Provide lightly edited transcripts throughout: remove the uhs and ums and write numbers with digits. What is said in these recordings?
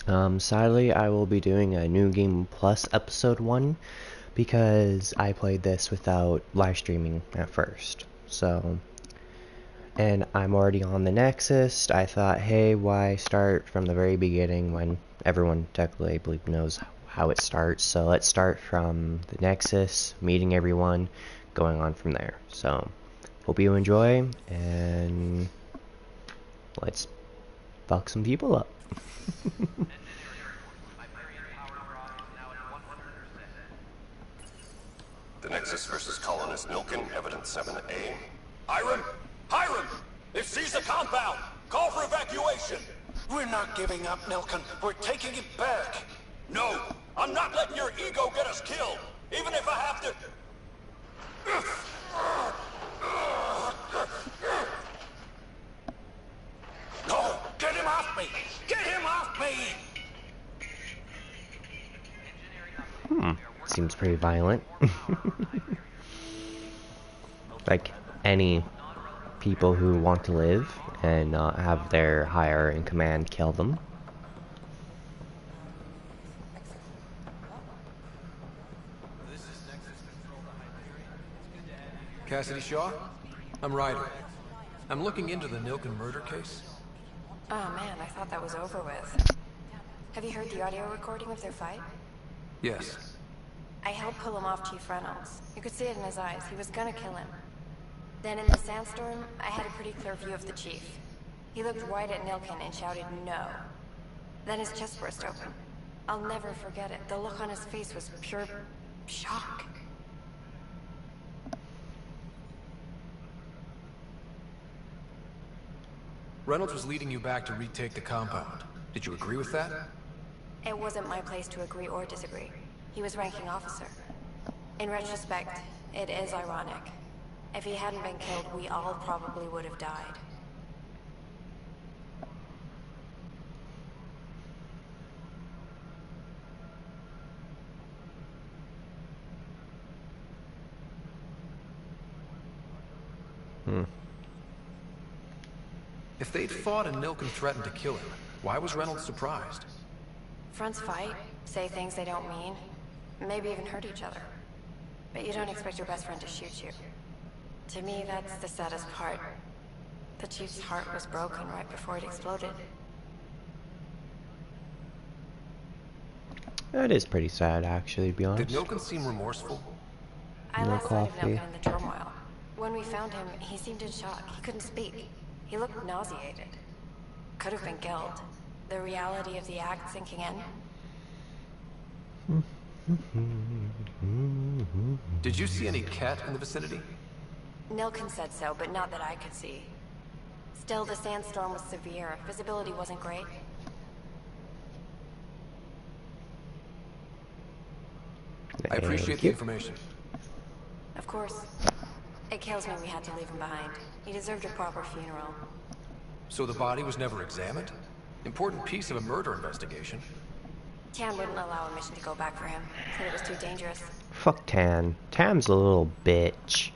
Sadly, I will be doing a New Game Plus Episode 1 because I played this without live streaming at first. And I'm already on the Nexus. I thought, hey, why start from the very beginning when everyone technically, I believe, knows how it starts. So let's start from the Nexus, meeting everyone, going on from there. So, hope you enjoy, and let's fuck some people up. The Nexus versus Colonist Milken, Evidence 7A. Hiram! Hiram! They've seized the compound! Call for evacuation! We're not giving up, Milken. We're taking it back. No! I'm not letting your ego get us killed! Even if I have to... No! Get him off me! Get him off me! Seems pretty violent. Like any people who want to live and not have their higher in command kill them. Cassidy Shaw? I'm Ryder. I'm looking into the Nilken murder case. Oh man, I thought that was over with. Have you heard the audio recording of their fight? Yes. I helped pull him off Chief Reynolds. You could see it in his eyes. He was gonna kill him. Then in the sandstorm, I had a pretty clear view of the Chief. He looked right at Nilken and shouted no. Then his chest burst open. I'll never forget it. The look on his face was pure shock. Reynolds was leading you back to retake the compound. Did you agree with that? It wasn't my place to agree or disagree. He was ranking officer. In retrospect, it is ironic. If he hadn't been killed, we all probably would have died. If they'd fought and Nilken threatened to kill him, why was Reynolds surprised? Fronts fight, say things they don't mean, maybe even hurt each other. But you don't expect your best friend to shoot you. To me, that's the saddest part. The Chief's heart was broken right before it exploded. That is pretty sad, actually, to be honest. Did Nilken seem remorseful? I No lost sight of coffee. Nilken in the turmoil. When we found him, he seemed in shock. He couldn't speak. He looked nauseated. Could have been killed. The reality of the act sinking in. Did you see any cat in the vicinity? Nilken said so, but not that I could see. Still, the sandstorm was severe. Visibility wasn't great. I appreciate the information. Of course. It kills me we had to leave him behind. He deserved a proper funeral. So the body was never examined? Important piece of a murder investigation. Tan wouldn't allow a mission to go back for him. Said it was too dangerous. Fuck Tan. Tan's a little bitch.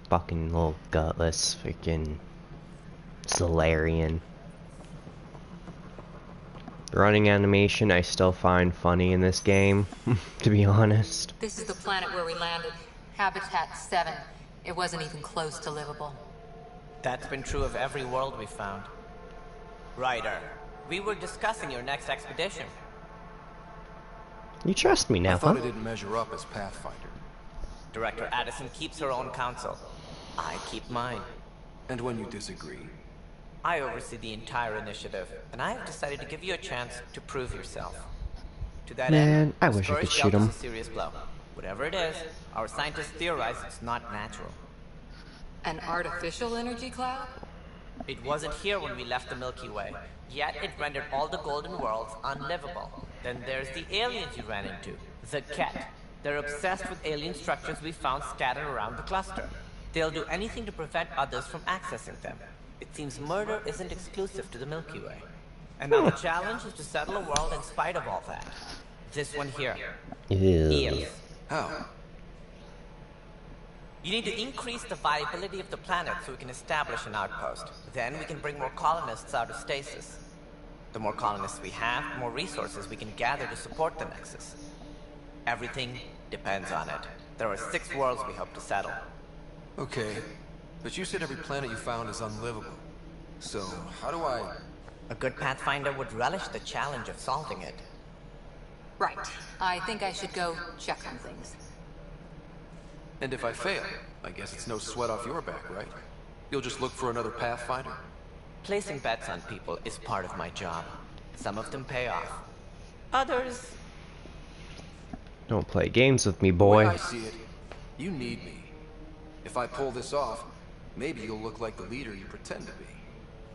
Fucking little gutless, freaking Solarian. Running animation I still find funny in this game, to be honest. This is the planet where we landed. Habitat 7. It wasn't even close to livable. That's been true of every world we've found. Ryder, we were discussing your next expedition. You trust me now, I thought huh? I didn't measure up as Pathfinder. Director Addison keeps her own counsel. I keep mine. And when you disagree? I oversee the entire initiative, and I have decided to give you a chance to prove yourself. To that Man, end, I the wish I could scourge shoot dealt us him. a serious blow. Whatever it is, our scientists theorize it's not natural. An artificial energy cloud? It wasn't here when we left the Milky Way, yet it rendered all the golden worlds unlivable. Then there's the aliens you ran into, the Ket. They're obsessed with alien structures we found scattered around the cluster. They'll do anything to prevent others from accessing them. It seems murder isn't exclusive to the Milky Way. And now the challenge is to settle a world in spite of all that. This one here. Ew. Eos. How? You need to increase the viability of the planet so we can establish an outpost. Then we can bring more colonists out of stasis. The more colonists we have, the more resources we can gather to support the Nexus. Everything depends on it. There are 6 worlds we hope to settle. Okay, but you said every planet you found is unlivable. So, how do I... A good Pathfinder would relish the challenge of solving it. Right. I think I should go check on things. And if I fail, I guess it's no sweat off your back, right? You'll just look for another Pathfinder? Placing bets on people is part of my job. Some of them pay off. Others... Don't play games with me, The way boy. I see it, you need me. If I pull this off, maybe you'll look like the leader you pretend to be.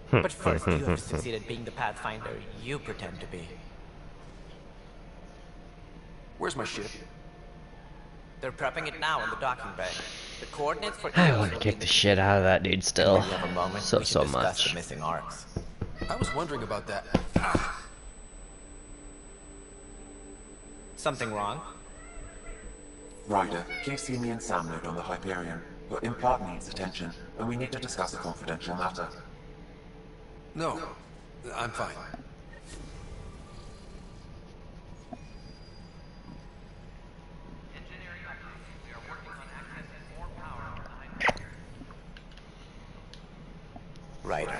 But first, you have to succeed at being the Pathfinder you pretend to be. Where's my ship? They're prepping it now in the docking bay. The coordinates for I Eos want to will kick be the shit out of that dude still. When we have a moment, So we should discuss much. the missing arcs. I was wondering about that. Something wrong? Ryder, please see me and Sam load on the Hyperion. Your implant needs attention, and we need to discuss a confidential matter. No, I'm fine. Ryder,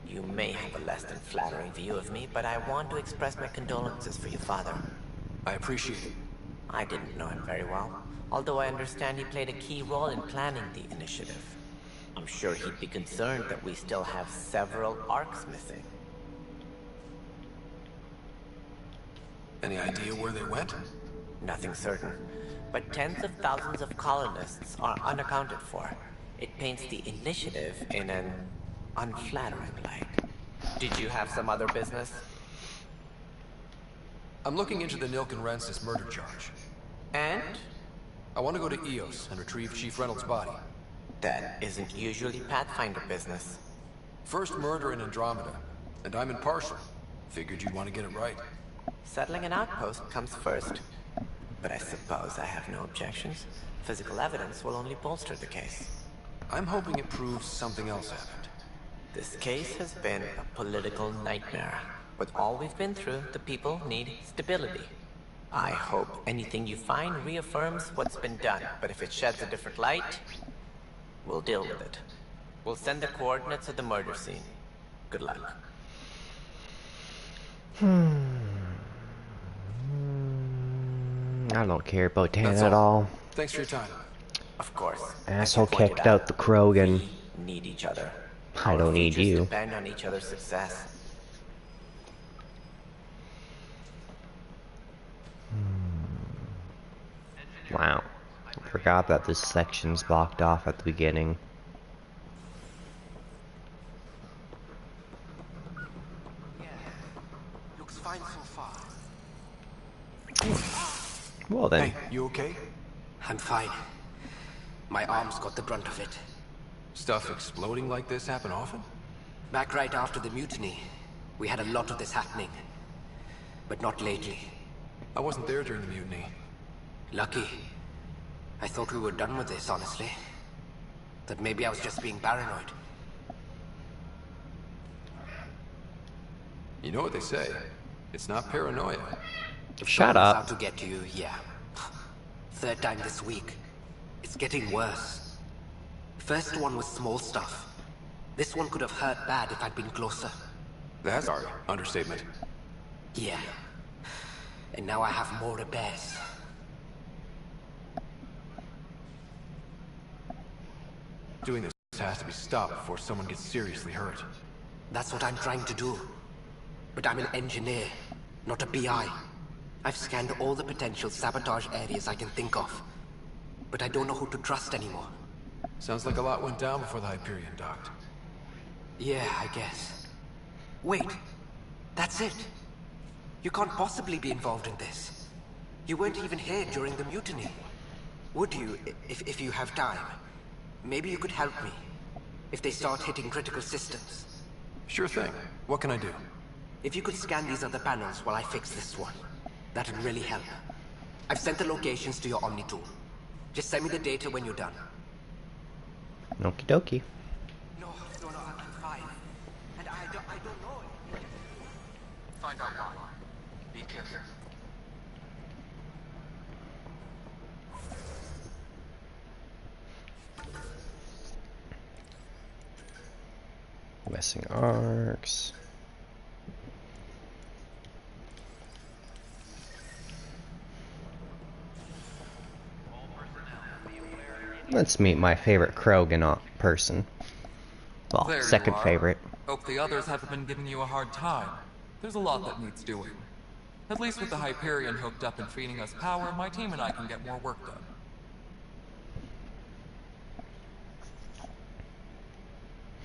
you may have a less than flattering view of me, but I want to express my condolences for your father. I appreciate it. I didn't know him very well, although I understand he played a key role in planning the initiative. I'm sure he'd be concerned that we still have several arcs missing. Any idea where they went? Nothing certain, but tens of thousands of colonists are unaccounted for. It paints the initiative in an unflattering light. Did you have some other business? I'm looking into the Nilk and Rensis murder charge. And? I want to go to Eos and retrieve Chief Reynolds' body. That isn't usually Pathfinder business. First murder in Andromeda, and I'm impartial. Figured you'd want to get it right. Settling an outpost comes first. But I suppose I have no objections. Physical evidence will only bolster the case. I'm hoping it proves something else happened. This case has been a political nightmare. With all we've been through, the people need stability. I hope anything you find reaffirms what's been done, but if it sheds a different light, we'll deal with it. We'll send the coordinates of the murder scene. Good luck. I don't care about Dan That's at all. Thanks for your time. Of course. Asshole as you pointed kicked out the Krogan. We need each other. I don't Our need futures you. depend on each other's success. Wow. I forgot that this section's blocked off at the beginning. Looks fine so far. Well then. Hey, you okay? I'm fine. My arms got the brunt of it. Stuff exploding like this happen often? Back right after the mutiny, we had a lot of this happening. But not lately. I wasn't there during the mutiny. Lucky. I thought we were done with this, honestly. That maybe I was just being paranoid. You know what they say. It's not paranoia. If Shut someone's up. out to get to you, yeah. Third time this week. It's getting worse. First one was small stuff. This one could have hurt bad if I'd been closer. That's our understatement. Yeah. And now I have more repairs. Doing this has to be stopped before someone gets seriously hurt. That's what I'm trying to do. But I'm an engineer, not a BI. I've scanned all the potential sabotage areas I can think of. But I don't know who to trust anymore. Sounds like a lot went down before the Hyperion docked. Yeah, I guess. Wait. That's it. You can't possibly be involved in this. You weren't even here during the mutiny. Would you, if you have time? Maybe you could help me. If they start hitting critical systems. Sure thing. What can I do? If you could scan these other panels while I fix this one, that'd really help. I've sent the locations to your Omni tool. Just send me the data when you're done. Okie dokie. No, I'm fine. And I don't know. find out why. Be careful. Messing arcs. Let's meet my favorite Krogan person. Well, There second you are. favorite. Hope the others haven't been giving you a hard time. There's a lot that needs doing. At least with the Hyperion hooked up and feeding us power, my team and I can get more work done.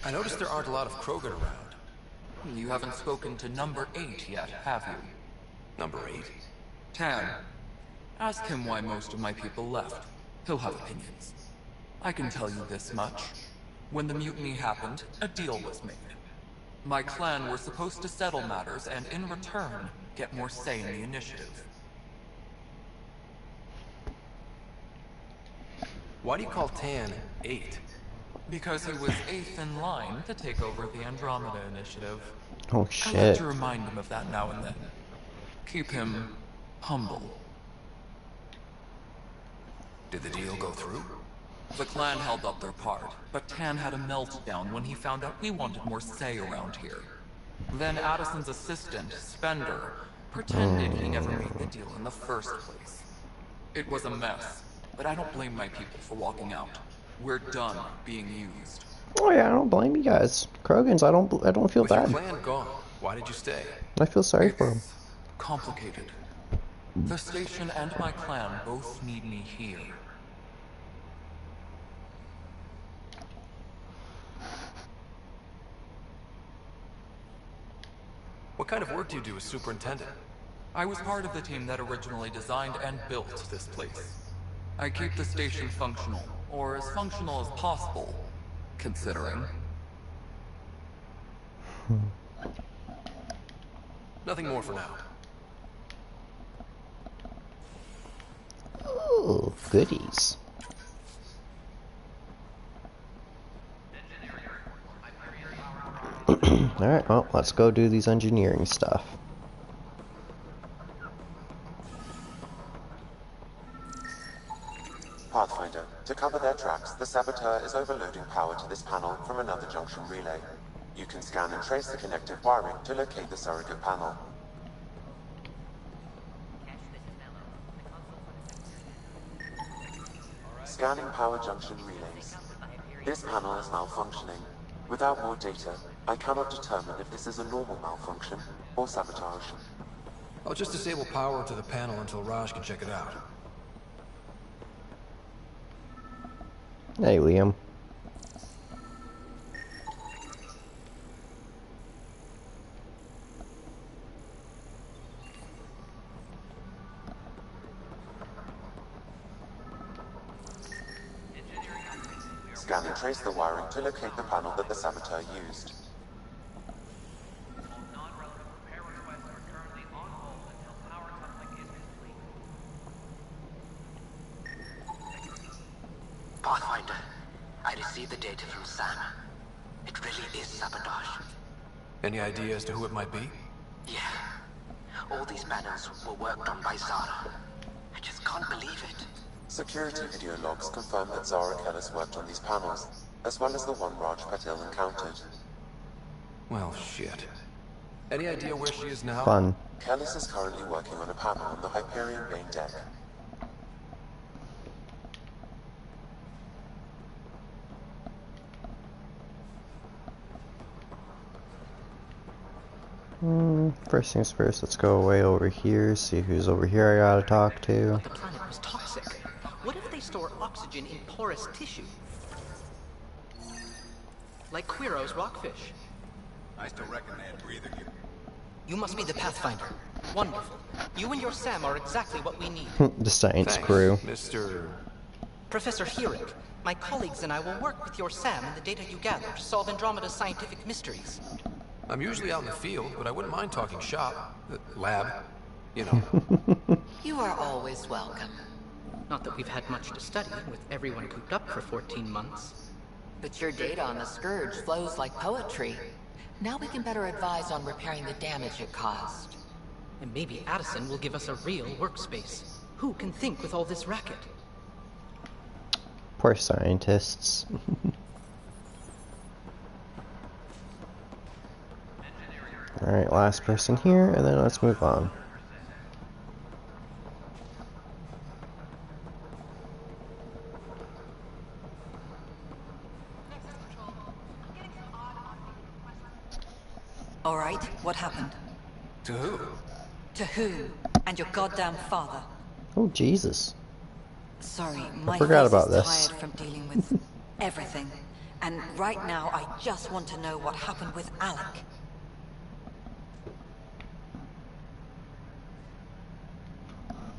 I noticed there aren't a lot of Krogan around. You haven't spoken to number 8 yet, have you? Number 8? Tan. Ask him why most of my people left. He'll have opinions. I can tell you this much. When the mutiny happened, a deal was made. My clan were supposed to settle matters and, in return, get more say in the initiative. Why do you call Tan 8? Because he was 8th in line to take over the Andromeda initiative. Oh I like shit. to remind him of that now and then. Keep him humble. Did the deal go through? The clan held up their part, but Tan had a meltdown when he found out we wanted more say around here. Then Addison's assistant, Spender, pretended he never made the deal in the first place. It was a mess, but I don't blame my people for walking out. We're done being used. Oh yeah, I don't blame you guys. Krogans, I don't feel With your bad. clan gone, why did you stay? I feel sorry for them. It's complicated. The station and my clan both need me here. What kind of work do you do as superintendent? I was part of the team that originally designed and built this place. I keep the station functional, or as functional as possible, considering. Nothing more for now. Ooh, goodies. Alright, well, let's go do these engineering stuff. Pathfinder, to cover their tracks, the Saboteur is overloading power to this panel from another junction relay. You can scan and trace the connective wiring to locate the surrogate panel. Scanning power junction relays. This panel is malfunctioning. Without more data, I cannot determine if this is a normal malfunction or sabotage. I'll just disable power to the panel until Raj can check it out. Hey, Liam. Scan and trace the wiring to locate the panel that the Saboteur used. Pathfinder, I received the data from Sam. It really is sabotage. Any idea as to who it might be? Yeah. All these panels were worked on by Zara. I just can't believe it. Security video logs confirm that Zara Kellis worked on these panels, as well as the one Raj Patil encountered. Well, shit. Any idea where she is now? Fun. Kellis is currently working on a panel on the Hyperion main deck. First things first, let's go way over here, see who's over here I gotta talk to. The planet was toxic. What if they store oxygen in porous tissue? Like Quiro's rockfish. I still reckon they had breathing you. You must be the Pathfinder. Wonderful. You and your Sam are exactly what we need. The science Thanks, crew. Mr. Professor Heerick, my colleagues and I will work with your Sam and the data you gather to solve Andromeda's scientific mysteries. I'm usually out in the field, but I wouldn't mind talking shop. Lab. You know. You are always welcome. Not that we've had much to study, with everyone cooped up for 14 months. But your data on the Scourge flows like poetry. Now we can better advise on repairing the damage it caused. And maybe Addison will give us a real workspace. Who can think with all this racket? Poor scientists. Alright, last person here, and then let's move on. Alright, what happened? To who? To whom? And your goddamn father. Oh, Jesus. Sorry, my forgot face about is this. tired from dealing with everything. And right now, I just want to know what happened with Alec.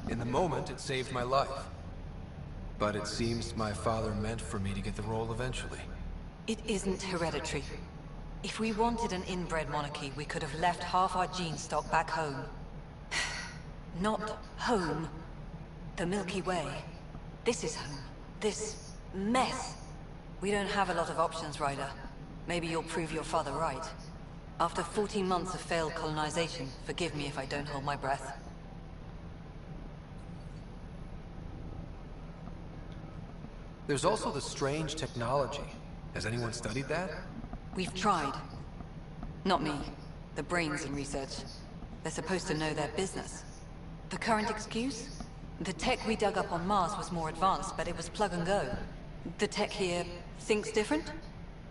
In the moment, it saved my life. But it seems my father meant for me to get the role eventually. It isn't hereditary. If we wanted an inbred monarchy, we could have left half our gene stock back home. Not home. The Milky Way. This is home. This mess. We don't have a lot of options, Ryder. Maybe you'll prove your father right. After 14 months of failed colonization, forgive me if I don't hold my breath. There's also the strange technology. Has anyone studied that? We've tried. Not me. The brains in research. They're supposed to know their business. The current excuse? The tech we dug up on Mars was more advanced, but it was plug and go. The tech here thinks different?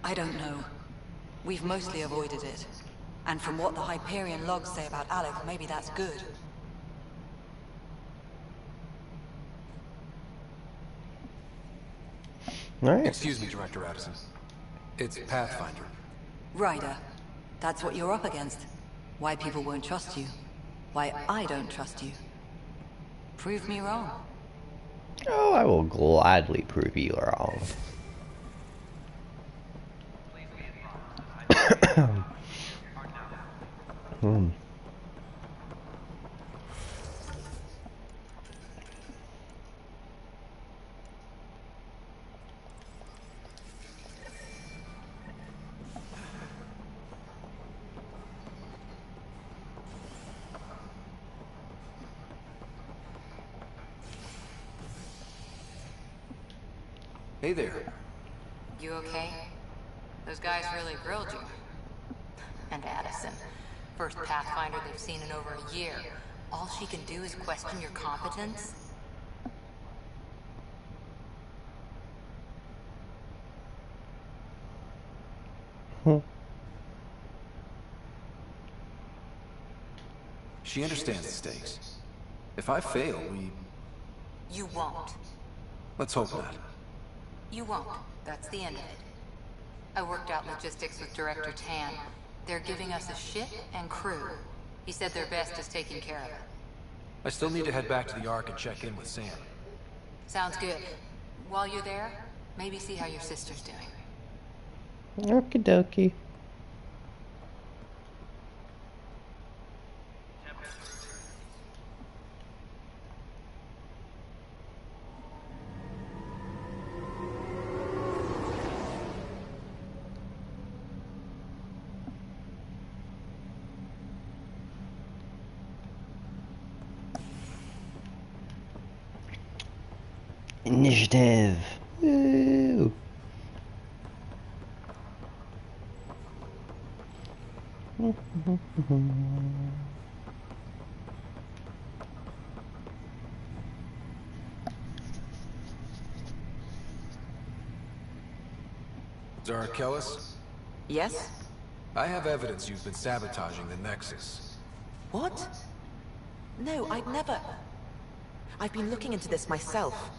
I don't know. We've mostly avoided it. And from what the Hyperion logs say about Alec, maybe that's good. Alright. Excuse me, Director Addison. It's Pathfinder. Ryder. That's what you're up against. Why people won't trust you. Why I don't trust you. Prove me wrong. Oh, I will gladly prove you wrong. Hey there. You okay? Those guys really grilled you. And Addison. First Pathfinder they've seen in over a year. All she can do is question your competence? She understands the stakes. If I fail, we... You won't. Let's hope not. You won't. That's the end of it. I worked out logistics with Director Tan. They're giving us a ship and crew. He said their best is taking care of it. I still need to head back to the Ark and check in with Sam. Sounds good. While you're there, maybe see how your sister's doing. Okie dokie. Initiative. Woo. Zara Kellis? Yes? I have evidence you've been sabotaging the Nexus. What? No, I'd never... I've been looking into this myself.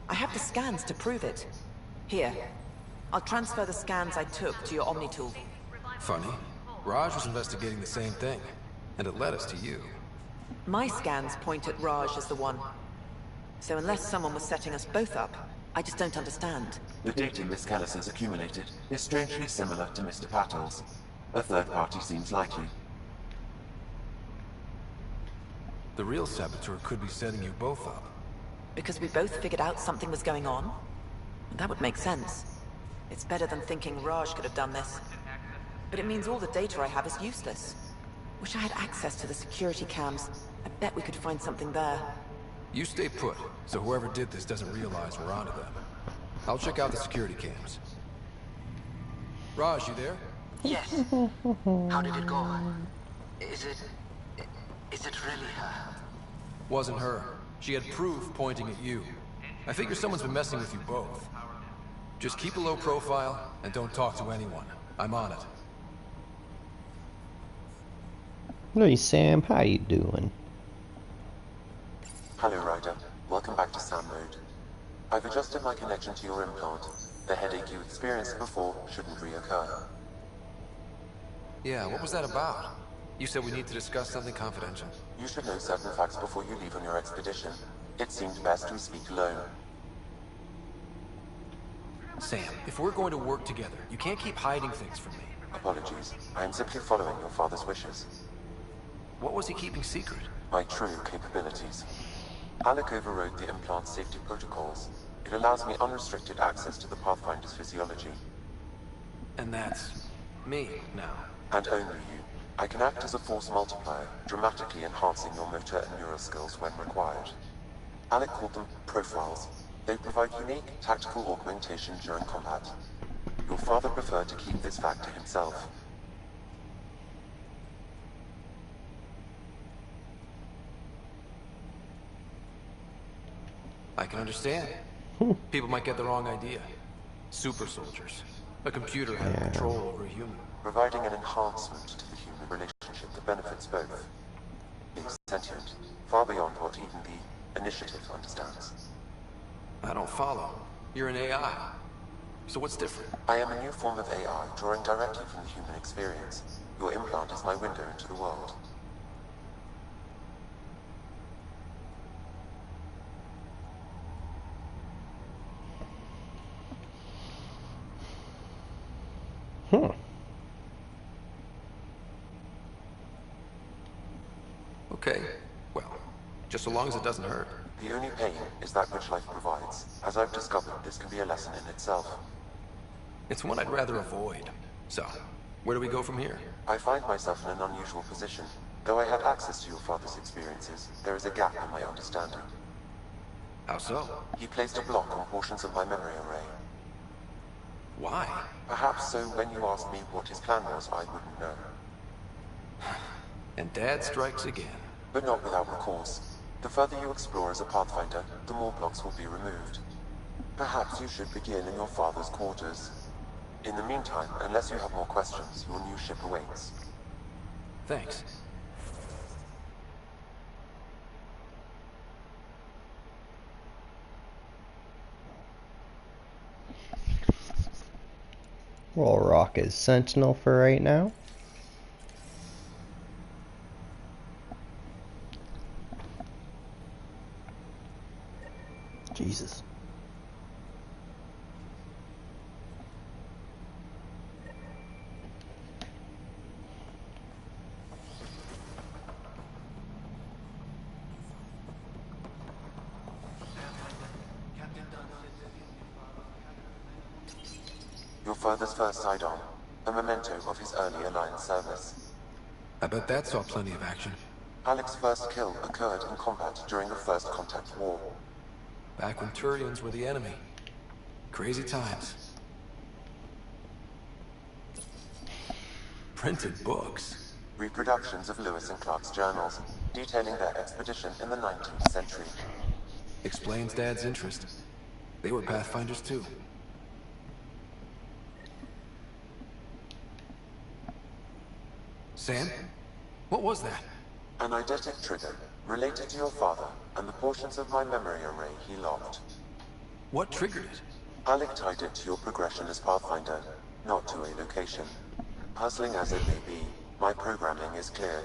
I have the scans to prove it. Here. I'll transfer the scans I took to your Omni tool. Funny. Raj was investigating the same thing, and it led us to you. My scans point at Raj as the one. So unless someone was setting us both up, I just don't understand. The data Miss Kellis has accumulated is strangely similar to Mr. Patel's. A third party seems likely. The real saboteur could be setting you both up. Because we both figured out something was going on? That would make sense. It's better than thinking Raj could have done this. but it means all the data I have is useless. Wish I had access to the security cams. I bet we could find something there. You stay put, so whoever did this doesn't realize we're onto them. I'll check out the security cams. Raj, you there? Yes. How did it go? Is it really her? Wasn't her. She had proof pointing at you. I figure someone's been messing with you both. Just keep a low profile and don't talk to anyone. I'm on it. Hey Sam, how you doing? Hello, Ryder. Welcome back to Sam Mode. I've adjusted my connection to your implant. The headache you experienced before shouldn't reoccur. Yeah, what was that about? You said we need to discuss something confidential. You should know certain facts before you leave on your expedition. It seemed best we speak alone. Sam, if we're going to work together, you can't keep hiding things from me. Apologies. I am simply following your father's wishes. What was he keeping secret? My true capabilities. Alec overrode the implant's safety protocols. It allows me unrestricted access to the Pathfinder's physiology. And that's me now. And only you. I can act as a force multiplier, dramatically enhancing your motor and neural skills when required. Alec called them profiles. They provide unique tactical augmentation during combat. Your father preferred to keep this fact to himself. I can understand. People might get the wrong idea. Super soldiers. A computer having control over a human. Providing an enhancement to the human relationship that benefits both. Being sentient, far beyond what even the Initiative understands. I don't follow. You're an AI. So what's different? I am a new form of AI, drawing directly from the human experience. Your implant is my window into the world. Okay. Well, just so long as it doesn't hurt. The only pain is that which life provides. As I've discovered, this can be a lesson in itself. It's one I'd rather avoid. So, where do we go from here? I find myself in an unusual position. Though I had access to your father's experiences, there is a gap in my understanding. How so? He placed a block on portions of my memory array. Why? Perhaps so when you asked me what his plan was, I wouldn't know. And Dad strikes again. But not without recourse. The further you explore as a Pathfinder, the more blocks will be removed. Perhaps you should begin in your father's quarters. In the meantime, unless you have more questions, your new ship awaits. Thanks. We'll rock as Sentinel for right now. Jesus. Your father's first sidearm, a memento of his early Alliance service. I bet that saw plenty of action. Alec's first kill occurred in combat during the First Contact War. Back when Turians were the enemy. Crazy times. Printed books. Reproductions of Lewis and Clark's journals, detailing their expedition in the 19th century. Explains Dad's interest. They were Pathfinders too. Sam? What was that? An eidetic trigger, related to your father, and the portions of my memory array he locked. What triggered it? Alec tied it to your progression as Pathfinder, not to a location. Puzzling as it may be, my programming is clear.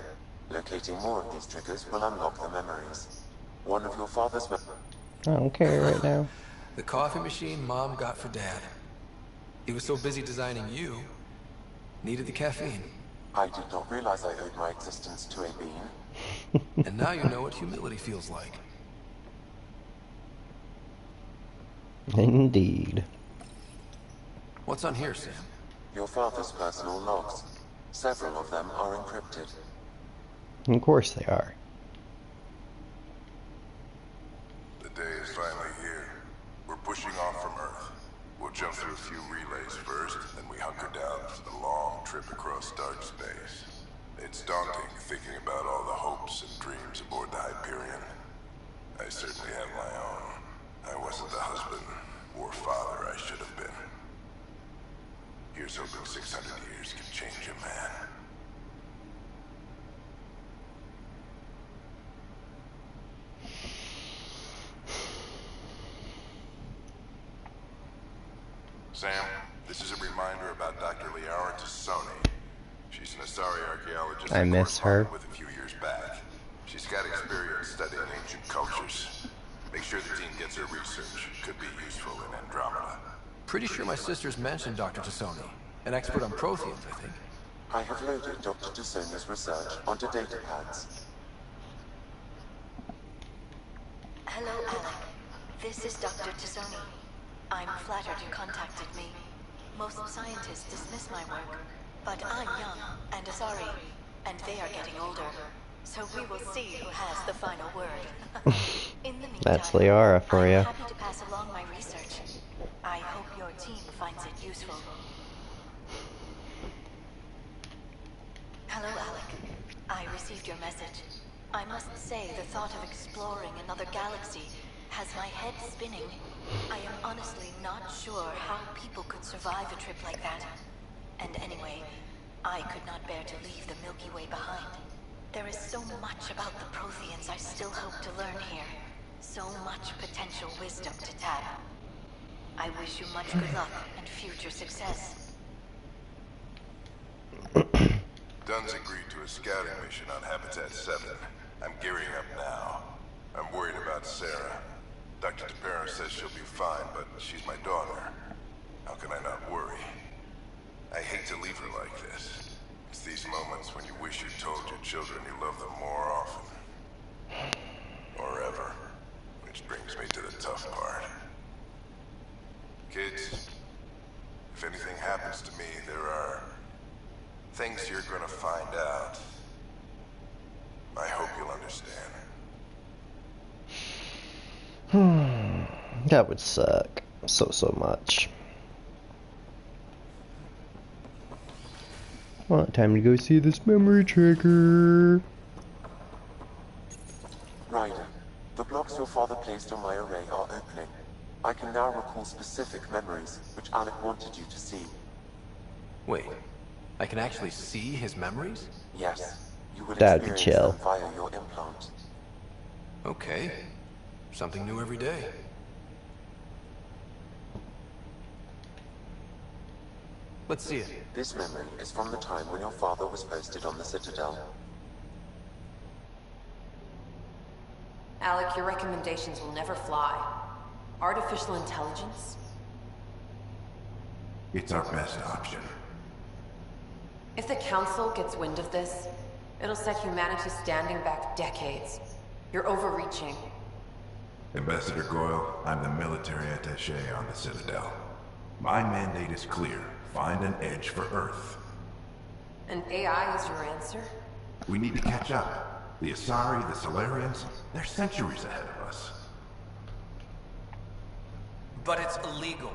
Locating more of these triggers will unlock the memories. One of your father's I don't care right now. The coffee machine Mom got for Dad. He was so busy designing you, needed the caffeine. I did not realize I owed my existence to a bean. And now you know what humility feels like. Indeed. What's on here, Sam? Your father's personal logs. Several of them are encrypted. Of course they are. The day is finally here. We're pushing off from Earth. We'll jump through a few relays first, then we hunker down for the long trip across dark space. It's daunting thinking about all the hopes and dreams aboard the Hyperion. I certainly have my own. I wasn't the husband or father I should have been. Here's hoping 600 years can change a man. Sam, this is a reminder about Dr. Liara Tassoni. She's an Asari archaeologist I miss her. with a few years back. She's got experience studying ancient cultures. Make sure the team gets her research. Could be useful in Andromeda. Pretty sure my sisters mentioned Dr. Tassoni. An expert on Protheans, I think. I have loaded Dr. Tassoni's research onto datapads. Hello, Alec. This is Dr. Tassoni. I'm flattered you contacted me. Most scientists dismiss my work, but I'm young and Asari, and they are getting older. So we will see who has the final word. In the meantime, That's Liara for you. I'm happy to pass along my research. I hope your team finds it useful. Hello, Alec. I received your message. I must say the thought of exploring another galaxy has my head spinning. I am honestly not sure how people could survive a trip like that. And anyway, I could not bear to leave the Milky Way behind. There is so much about the Protheans I still hope to learn here. So much potential wisdom to tap. I wish you much good luck and future success. Dunn's agreed to a scouting mission on Habitat 7. I'm gearing up now. I'm worried about Sarah. Dr. DePero says she'll be fine, but she's my daughter. How can I not worry? I hate to leave her like this. It's these moments when you wish you told your children you love them more often. Or ever. Which brings me to the tough part. Kids, if anything happens to me, there are things you're gonna find out. I hope you'll understand. That would suck so much. Well, time to go see this memory tracker. Ryder, the blocks your father placed on my array are opening. I can now recall specific memories, which Alec wanted you to see. Wait, I can actually see his memories? Yes, you will That'd be experience chill. them via your implant. Okay. Something new every day. Let's see it. This memory is from the time when your father was posted on the Citadel. Alec, your recommendations will never fly. Artificial intelligence? It's our best option. If the Council gets wind of this, it'll set humanity standing back decades. You're overreaching. Ambassador Goyle, I'm the military attaché on the Citadel. My mandate is clear. Find an edge for Earth. And AI is your answer? We need to catch up. The Asari, the Solarians, they're centuries ahead of us. But it's illegal.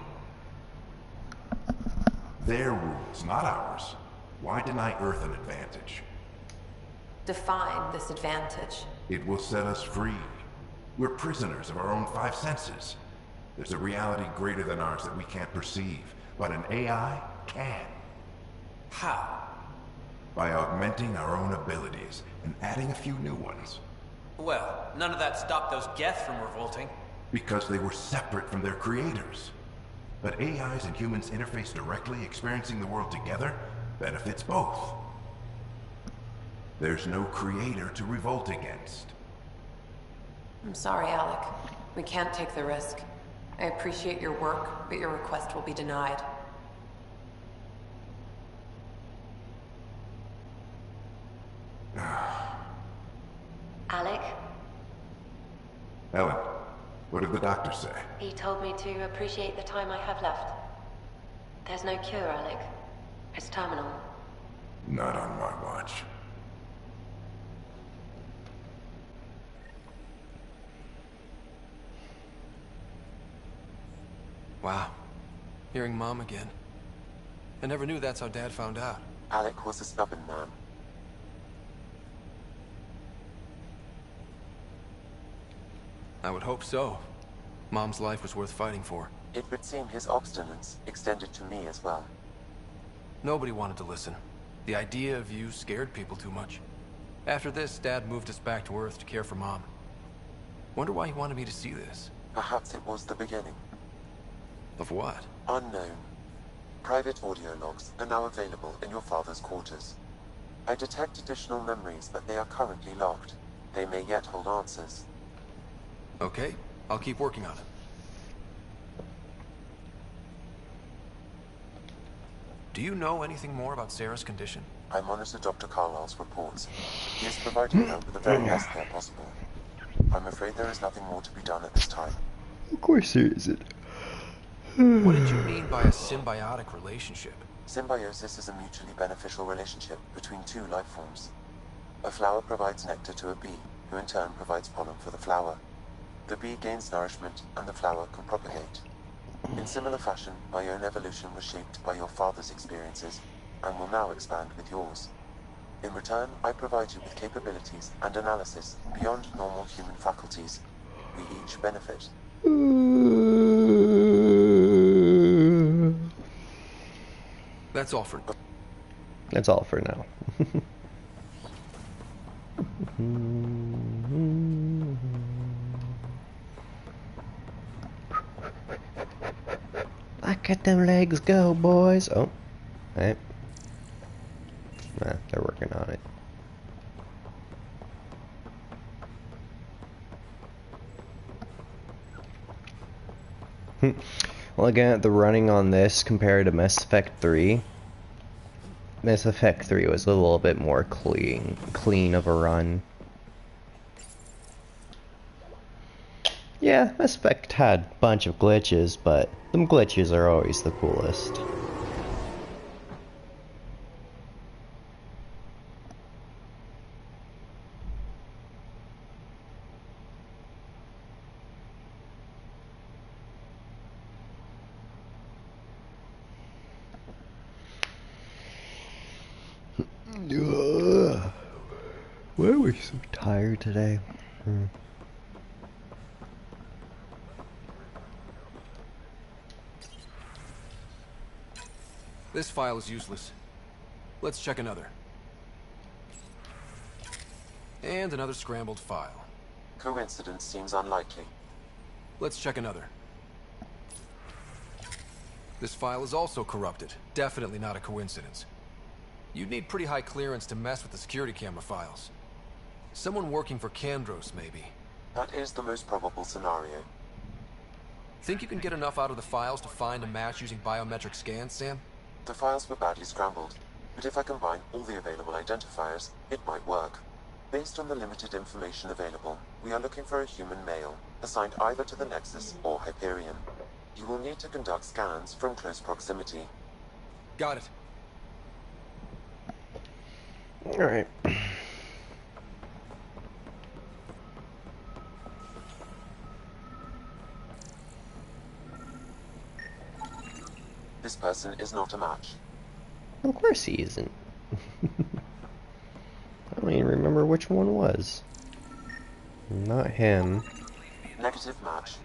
Their rules, not ours. Why deny Earth an advantage? Define this advantage. It will set us free. We're prisoners of our own five senses. There's a reality greater than ours that we can't perceive, but an AI can. How? By augmenting our own abilities and adding a few new ones. Well, none of that stopped those Geth from revolting. Because they were separate from their creators. But AIs and humans interface directly, experiencing the world together, benefits both. There's no creator to revolt against. I'm sorry, Alec. We can't take the risk. I appreciate your work, but your request will be denied. Alec, Ellen, what did the doctor say? he told me to appreciate the time I have left. There's no cure, Alec. It's terminal. Not on my watch. Wow. Hearing Mom again. I never knew that's how Dad found out. Alec was a stubborn man. I would hope so. Mom's life was worth fighting for. It would seem his obstinance extended to me as well. Nobody wanted to listen. The idea of you scared people too much. After this, Dad moved us back to Earth to care for Mom. Wonder why he wanted me to see this. Perhaps it was the beginning. Of what? Unknown. Private audio logs are now available in your father's quarters. I detect additional memories, but they are currently locked. They may yet hold answers. Okay, I'll keep working on it. Do you know anything more about Sarah's condition? I monitor Dr. Carlisle's reports. He is providing her with the very best care possible. I'm afraid there is nothing more to be done at this time. Of course there isn't. What did you mean by a symbiotic relationship? Symbiosis is a mutually beneficial relationship between two life forms. A flower provides nectar to a bee, who in turn provides pollen for the flower. The bee gains nourishment, and the flower can propagate. In similar fashion, my own evolution was shaped by your father's experiences, and will now expand with yours. In return, I provide you with capabilities and analysis beyond normal human faculties. We each benefit. That's all for... That's all for now. Look at them legs go, boys. Oh, hey. Nah, they're working on it. Looking at the running on this compared to Mass Effect 3, Mass Effect 3 was a little bit more clean of a run. Yeah, Mass Effect had a bunch of glitches, but them glitches are always the coolest. Why are we so tired today? This file is useless. Let's check another. And another scrambled file. Coincidence seems unlikely. Let's check another. This file is also corrupted. Definitely not a coincidence. You'd need pretty high clearance to mess with the security camera files. Someone working for Kandros, maybe. That is the most probable scenario. Think you can get enough out of the files to find a match using biometric scans, Sam? The files were badly scrambled, but if I combine all the available identifiers, it might work. Based on the limited information available, we are looking for a human male, assigned either to the Nexus or Hyperion. You will need to conduct scans from close proximity. Got it. Alright. This person is not a match. Of course he isn't. I don't even remember which one was. Not him. Negative match.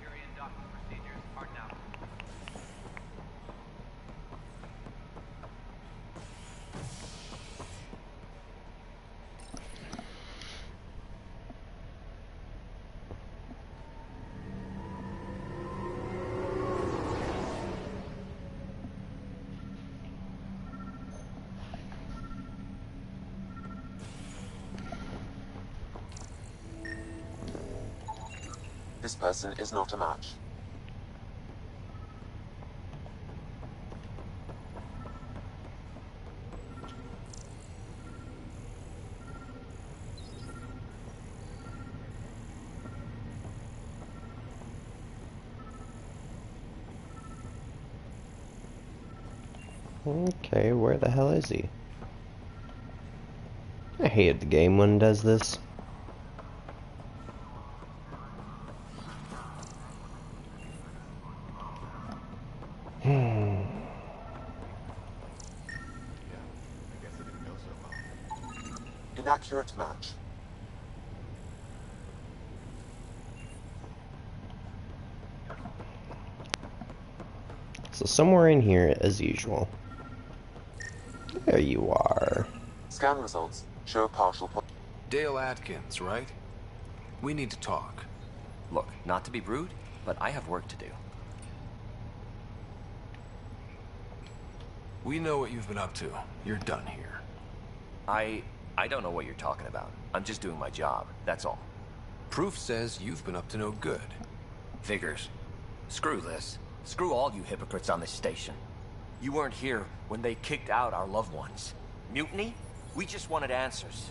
This person is not a match. Okay, where the hell is he? hated the game when it does this. Inaccurate match. So somewhere in here, as usual. There you are. Scan results show a partial Dale Atkins, right? We need to talk. Look, not to be rude, but I have work to do. We know what you've been up to. You're done here. I don't know what you're talking about. I'm just doing my job, that's all. Proof says you've been up to no good. Figures. Screw this. Screw all you hypocrites on this station. You weren't here when they kicked out our loved ones. Mutiny? We just wanted answers.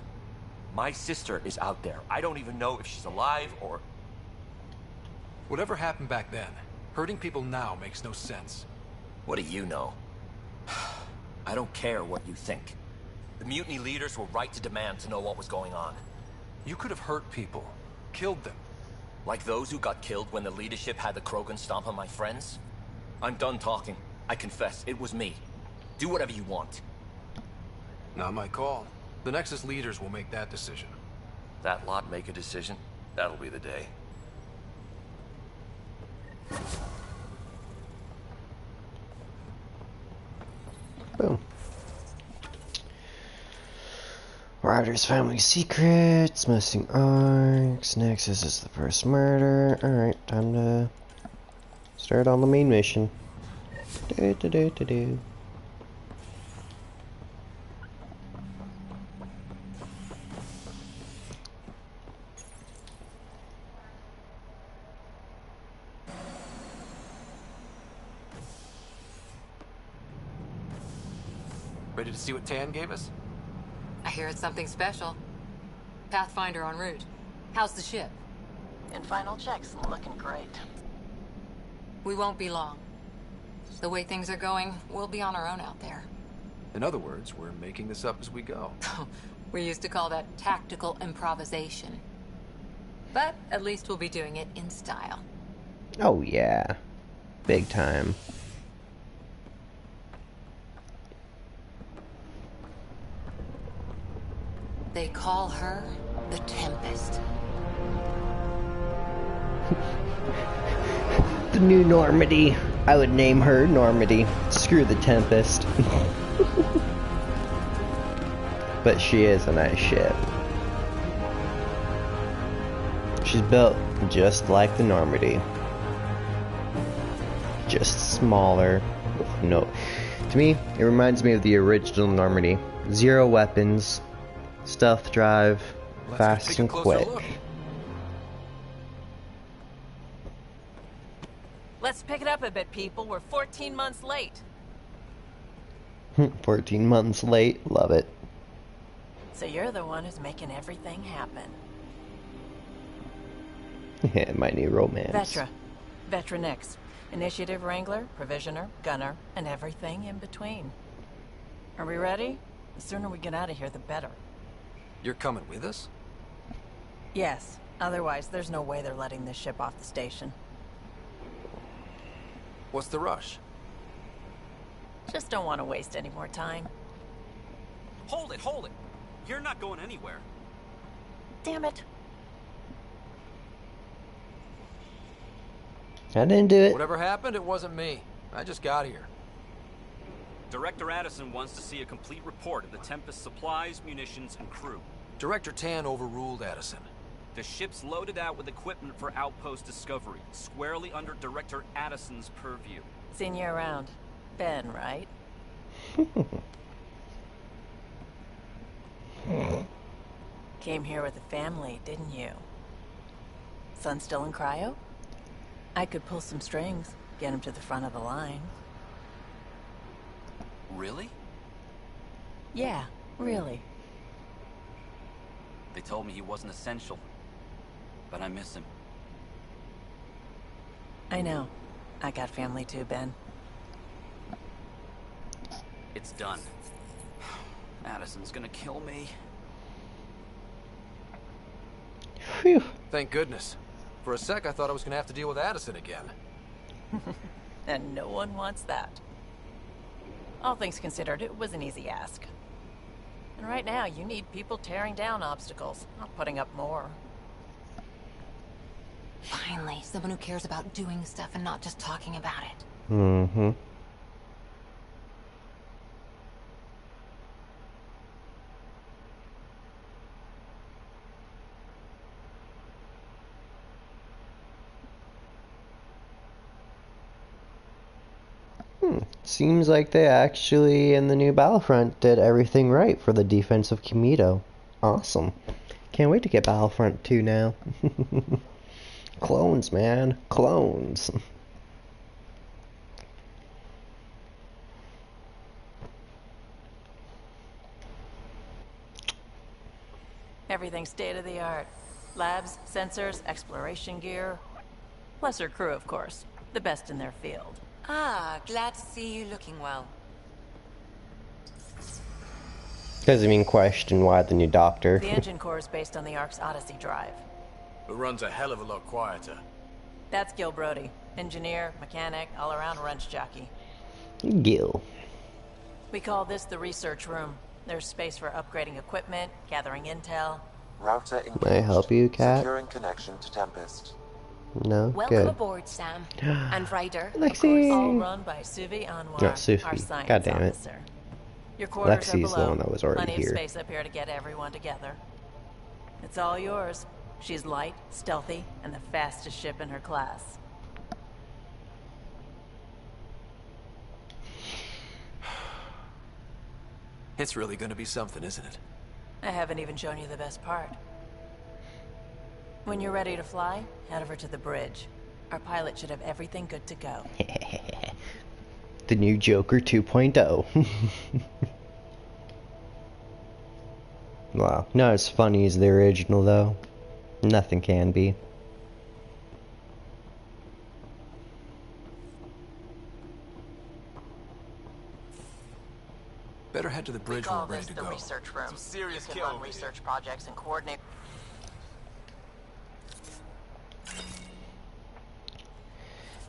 My sister is out there. I don't even know if she's alive or... Whatever happened back then, hurting people now makes no sense. What do you know? I don't care what you think. The mutiny leaders were right to demand to know what was going on. You could have hurt people, killed them. Like those who got killed when the leadership had the Krogan stomp on my friends? I'm done talking. I confess, it was me. Do whatever you want. Not my call. The Nexus leaders will make that decision. That lot make a decision? That'll be the day. Boom. Ryder's family secrets, missing arcs, Nexus is the first murder. Alright, time to start on the main mission. Do. Ready to see what Tan gave us? I hear it's something special. Pathfinder en route. How's the ship? In final checks, looking great. We won't be long. The way things are going, we'll be on our own out there. In other words, we're making this up as we go. We used to call that tactical improvisation. But at least we'll be doing it in style. Oh yeah. Big time. They call her the Tempest. The new Normandy. I would name her Normandy. Screw the Tempest. But she is a nice ship. She's built just like the Normandy. Just smaller. No. To me, it reminds me of the original Normandy. 0 weapons. Stealth drive, fast and quick. Let's pick it up a bit, people. We're 14 months late. 14 months late, love it. So you're the one who's making everything happen. My new romance. Vetra next. Initiative Wrangler, Provisioner, Gunner, and everything in between. Are we ready? The sooner we get out of here, the better. You're coming with us? Yes. Otherwise, there's no way they're letting this ship off the station. What's the rush? Just don't want to waste any more time. Hold it! You're not going anywhere. Damn it. I didn't do it. Whatever happened, it wasn't me. I just got here. Director Addison wants to see a complete report of the Tempest's supplies, munitions, and crew. Director Tan overruled Addison. The ship's loaded out with equipment for outpost discovery, squarely under Director Addison's purview. Seen you around. Ben, right? Came here with a family, didn't you? Son still in cryo? I could pull some strings, get him to the front of the line. Really? Yeah, really. They told me he wasn't essential, but I miss him. I know. I got family too, Ben. It's done. Addison's gonna kill me. Phew. Thank goodness. For a sec, I thought I was gonna have to deal with Addison again. And no one wants that. All things considered, it was an easy ask. And right now, you need people tearing down obstacles, not putting up more. Finally, someone who cares about doing stuff and not just talking about it. Mm-hmm. Seems like they actually, in the new Battlefront, did everything right for the defense of Kimito. Awesome. Can't wait to get Battlefront 2 now. Clones, man. Clones. Everything's state-of-the-art. Labs, sensors, exploration gear. Plus her crew, of course. The best in their field. Ah, glad to see you looking well. Doesn't mean question why the new doctor. The engine core is based on the Ark's Odyssey drive. It runs a hell of a lot quieter. That's Gil Brody. Engineer, mechanic, all-around wrench jockey. Gil. We call this the research room. There's space for upgrading equipment, gathering intel. Router engaged. May I help you, Kat? Securing connection to Tempest. No? Welcome Good. aboard, Sam. And Ryder. Lexi! All run by Suvi Anwar, No, our Sufi. science God damn it. officer. Your quarters are Lexi's the below. one that was already Plenty here. of space up here to get everyone together. It's all yours. She's light, stealthy, and the fastest ship in her class. It's really gonna be something, isn't it? I haven't even shown you the best part. When you're ready to fly, head over to the bridge. Our pilot should have everything good to go. The new Joker 2.0. Wow. Not as funny as the original, though. Nothing can be. Better head to the bridge We when call we're ready this to the go. research room. Some serious You can kill run research projects and coordinate.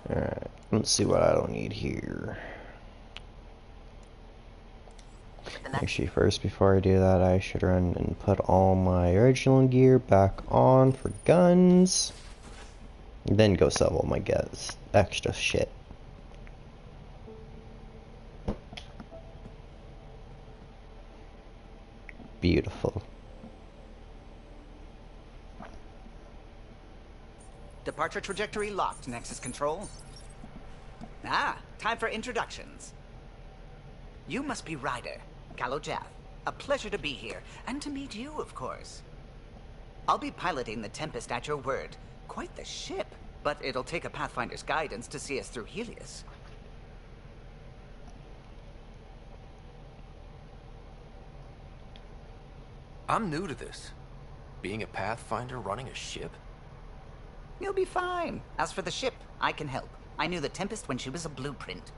Alright, let's see what I don't need here. Actually, first, before I do that, I should run and put all my original gear back on for guns. Then go sell all my guns. Extra shit. Beautiful. Departure trajectory locked, Nexus Control. Ah, time for introductions. You must be Ryder, Kalojath. A pleasure to be here, and to meet you, of course. I'll be piloting the Tempest at your word. Quite the ship, but it'll take a Pathfinder's guidance to see us through Helios. I'm new to this. Being a Pathfinder running a ship? You'll be fine. As for the ship, I can help. I knew the Tempest when she was a blueprint.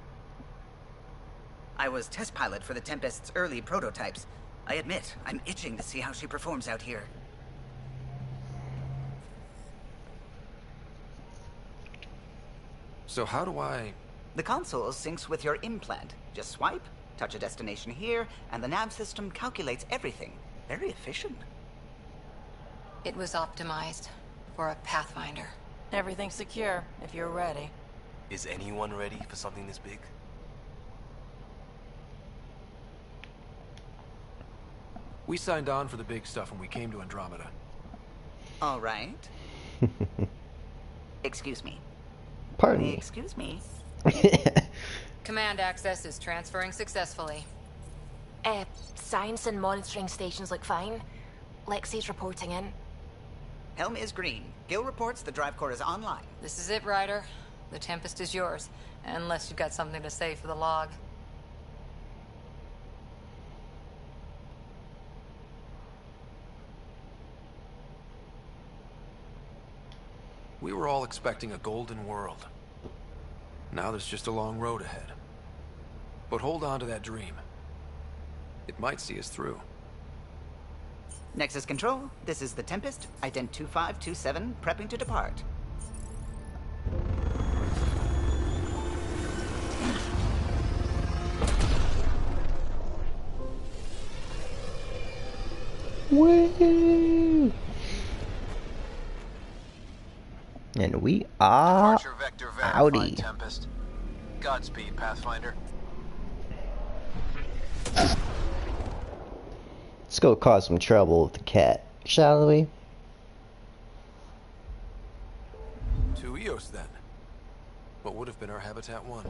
I was test pilot for the Tempest's early prototypes. I admit, I'm itching to see how she performs out here. So how do I... The console syncs with your implant. Just swipe, touch a destination here, and the nav system calculates everything. Very efficient. It was optimized for a Pathfinder. Everything's secure, if you're ready. Is anyone ready for something this big? We signed on for the big stuff when we came to Andromeda. All right. Excuse me. Pardon me. Excuse me. Command access is transferring successfully. Science and monitoring stations look fine. Lexi's reporting in. Helm is green. Gil reports the drive core is online. This is it, Ryder. The Tempest is yours, unless you've got something to say for the log. We were all expecting a golden world. Now there's just a long road ahead. But hold on to that dream. It might see us through. Nexus Control, this is the Tempest, ident 2527, prepping to depart. Woo! And we are Departure vector verified, outie. Tempest. Godspeed, Pathfinder. Let's go cause some trouble with the cat, shall we? 2 EOS then. What would have been our Habitat 1?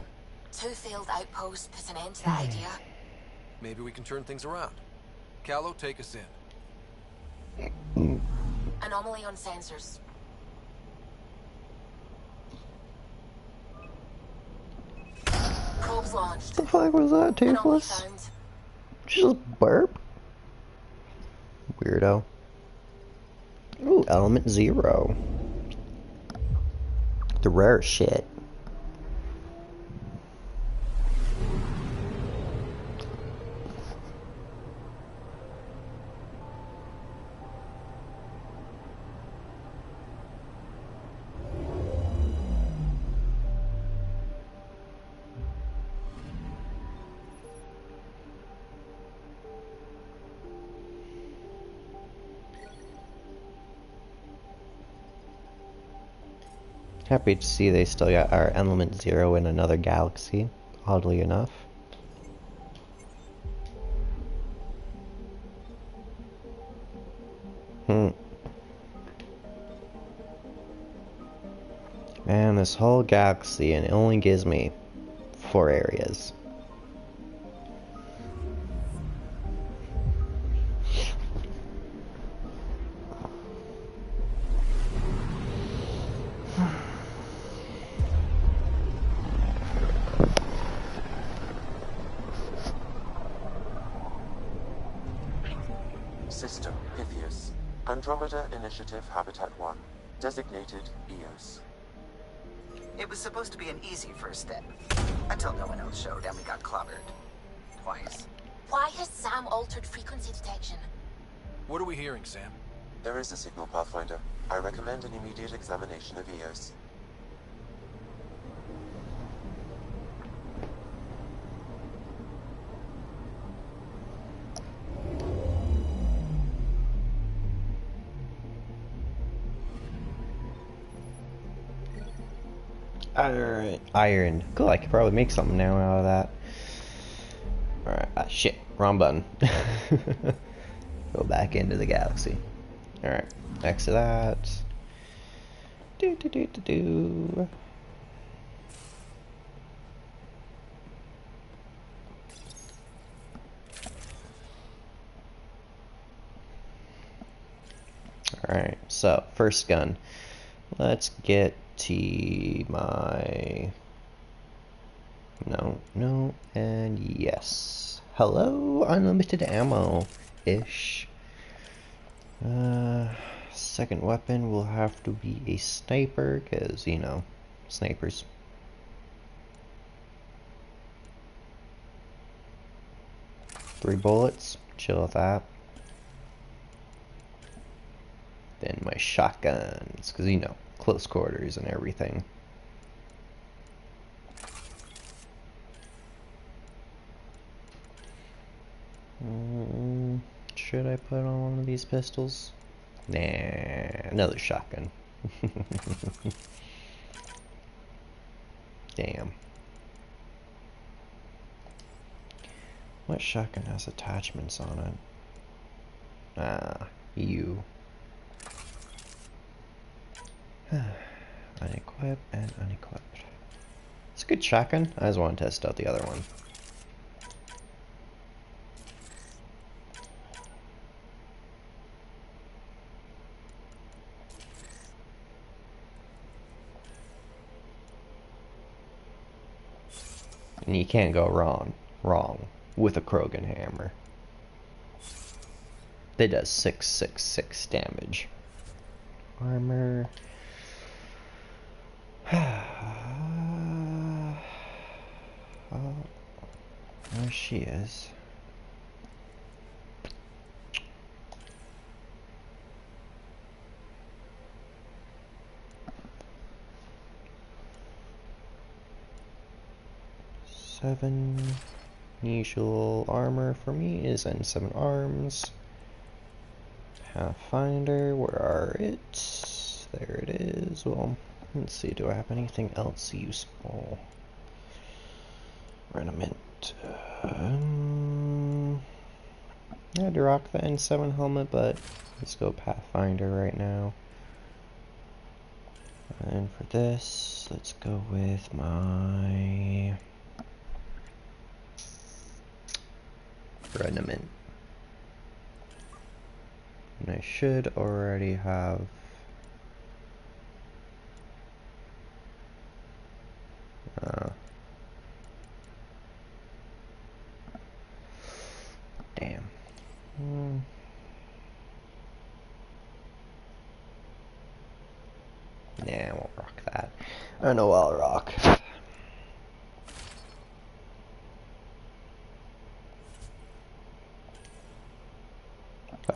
2 failed outposts put an end to that idea. Maybe we can turn things around. Callow, take us in. Anomaly on sensors. Probes launched. What the fuck was that, Anomaly Toothless? found. Just burp? Weirdo. Ooh, element 0. The rare shit. Happy to see they still got our element 0 in another galaxy, oddly enough. Man, this whole galaxy, and it only gives me 4 areas. System Pythias. Andromeda Initiative Habitat 1. Designated EOS. It was supposed to be an easy first step. Until no one else showed and we got clobbered. Twice. Why has Sam altered frequency detection? What are we hearing, Sam? There is a signal, Pathfinder. I recommend an immediate examination of EOS. Alright, iron. Cool, I could probably make something now out of that. Alright, shit, wrong button. Go back into the galaxy. Alright, next to that. Do. Alright, so, first gun. Let's get to my... No, and yes. Hello, unlimited ammo-ish. Second weapon will have to be a sniper, because, you know, snipers. Three bullets, chill with that. Then my shotguns, because, you know, close quarters and everything. Should I put on one of these pistols? Nah, another shotgun. Damn. What shotgun has attachments on it? Ah, you. Unequip and unequipped. It's a good shotgun. I just want to test out the other one. And you can't go wrong with a Krogan hammer. It does 666 damage. Armor. Oh, there she is. N7. Usual armor for me is N7 arms. Pathfinder, where are it? There it is. Well, let's see, do I have anything else useful? Ornament. Yeah, I'd rock the N7 helmet, but let's go Pathfinder right now. And for this, let's go with my Ornament. And I should already have damn. Nah, I won't rock that. I know I'll rock.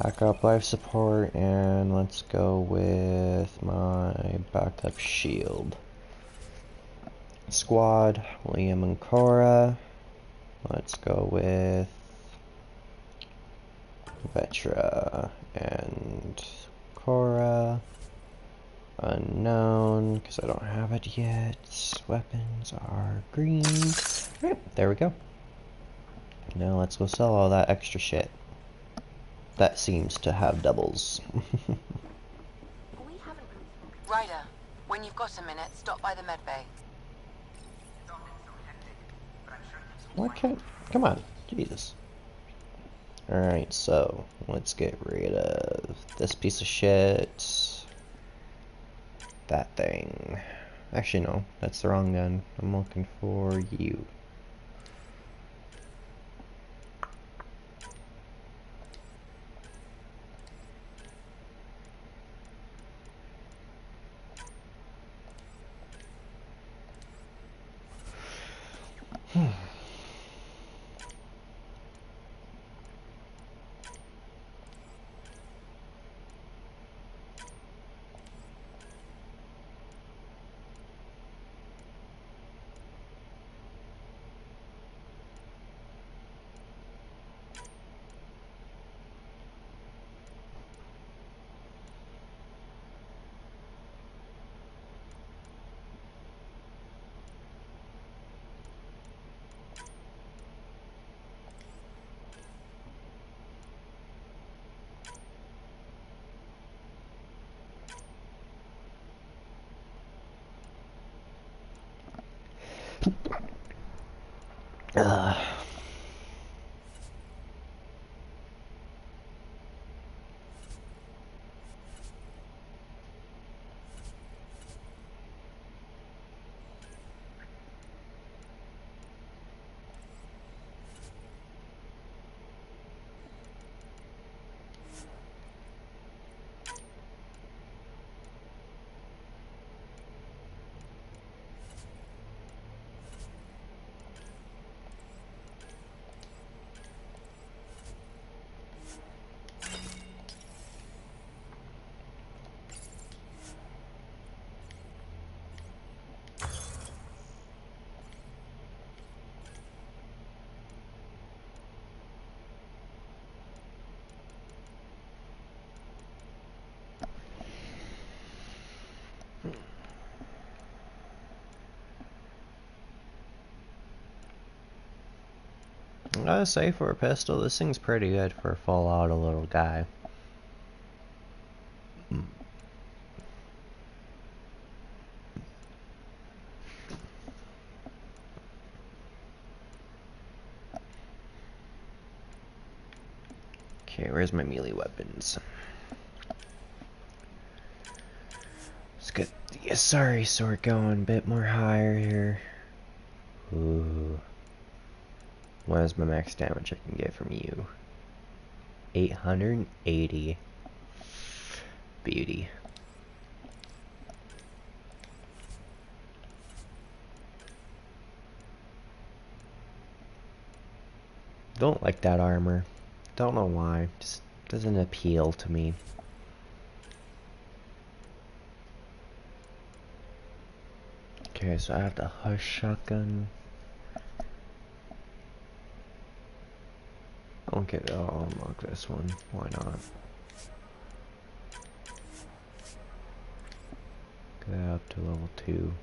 Backup life support, and let's go with my backup shield. Squad, Liam and Cora. Let's go with Vetra and Cora. Unknown, because I don't have it yet. Weapons are green. Right, there we go. Now let's go sell all that extra shit. That seems to have doubles. Ryder, when you've got a minute, stop by the medbay. Why can't... Come on, Jesus. Alright, so let's get rid of this piece of shit. That thing. Actually, no, that's the wrong gun. I'm looking for you. I gotta say, for a pistol, this thing's pretty good for a full-auto little guy. Okay, where's my melee weapons? Let's get the Asari sword going a bit more higher here. Ooh. What is my max damage I can get from you? 880. Beauty. Don't like that armor. Don't know why. Just doesn't appeal to me. Okay, so I have the Hush shotgun. I'll unlock this one. Why not? Get up to level 2.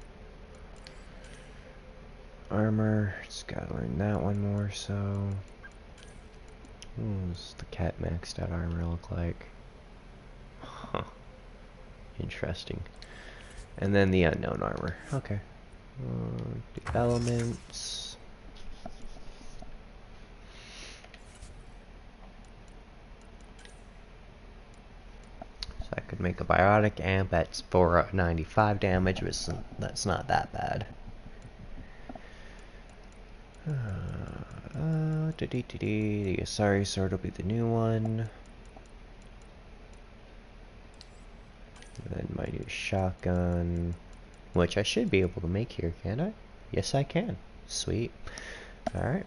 Armor, just gotta learn that one more, so... What's the cat maxed out armor look like? Huh. Interesting. And then the unknown armor. Okay. The elements. So I could make a biotic amp at 495 damage, but that's not that bad. The Asari sword will be the new one. And then my new shotgun, which I should be able to make here, can't I? Yes, I can. Sweet. Alright.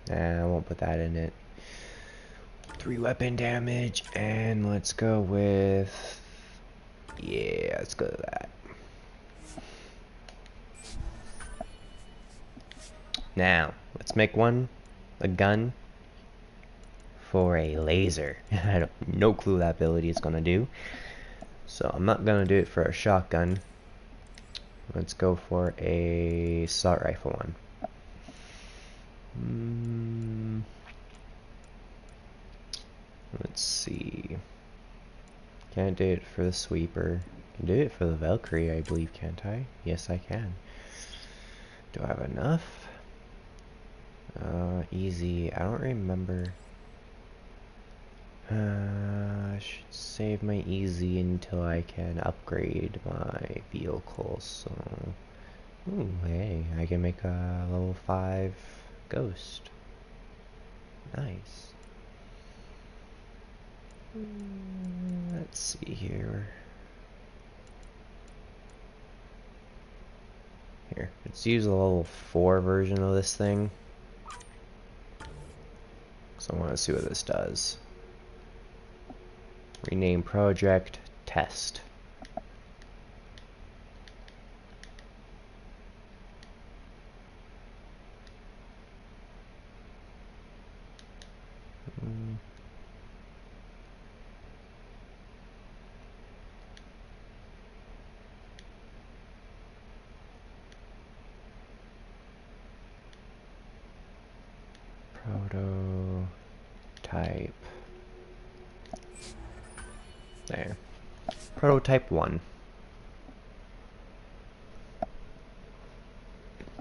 Nah, I won't put that in it. 3 weapon damage, and let's go with... Yeah, let's go with that. Now, let's make a gun for a laser. I have no clue that ability is going to do. So I'm not going to do it for a shotgun. Let's go for a assault rifle one. Let's see. Can't do it for the sweeper. Can do it for the Valkyrie, I believe, can't I? Yes, I can. Do I have enough? Easy. I don't remember. I should save my easy until I can upgrade my vehicle. So, ooh, hey, I can make a level 5 ghost. Nice. Let's see here. Here, let's use a level 4 version of this thing. So I want to see what this does. Rename project test. Prototype. There. Prototype 1.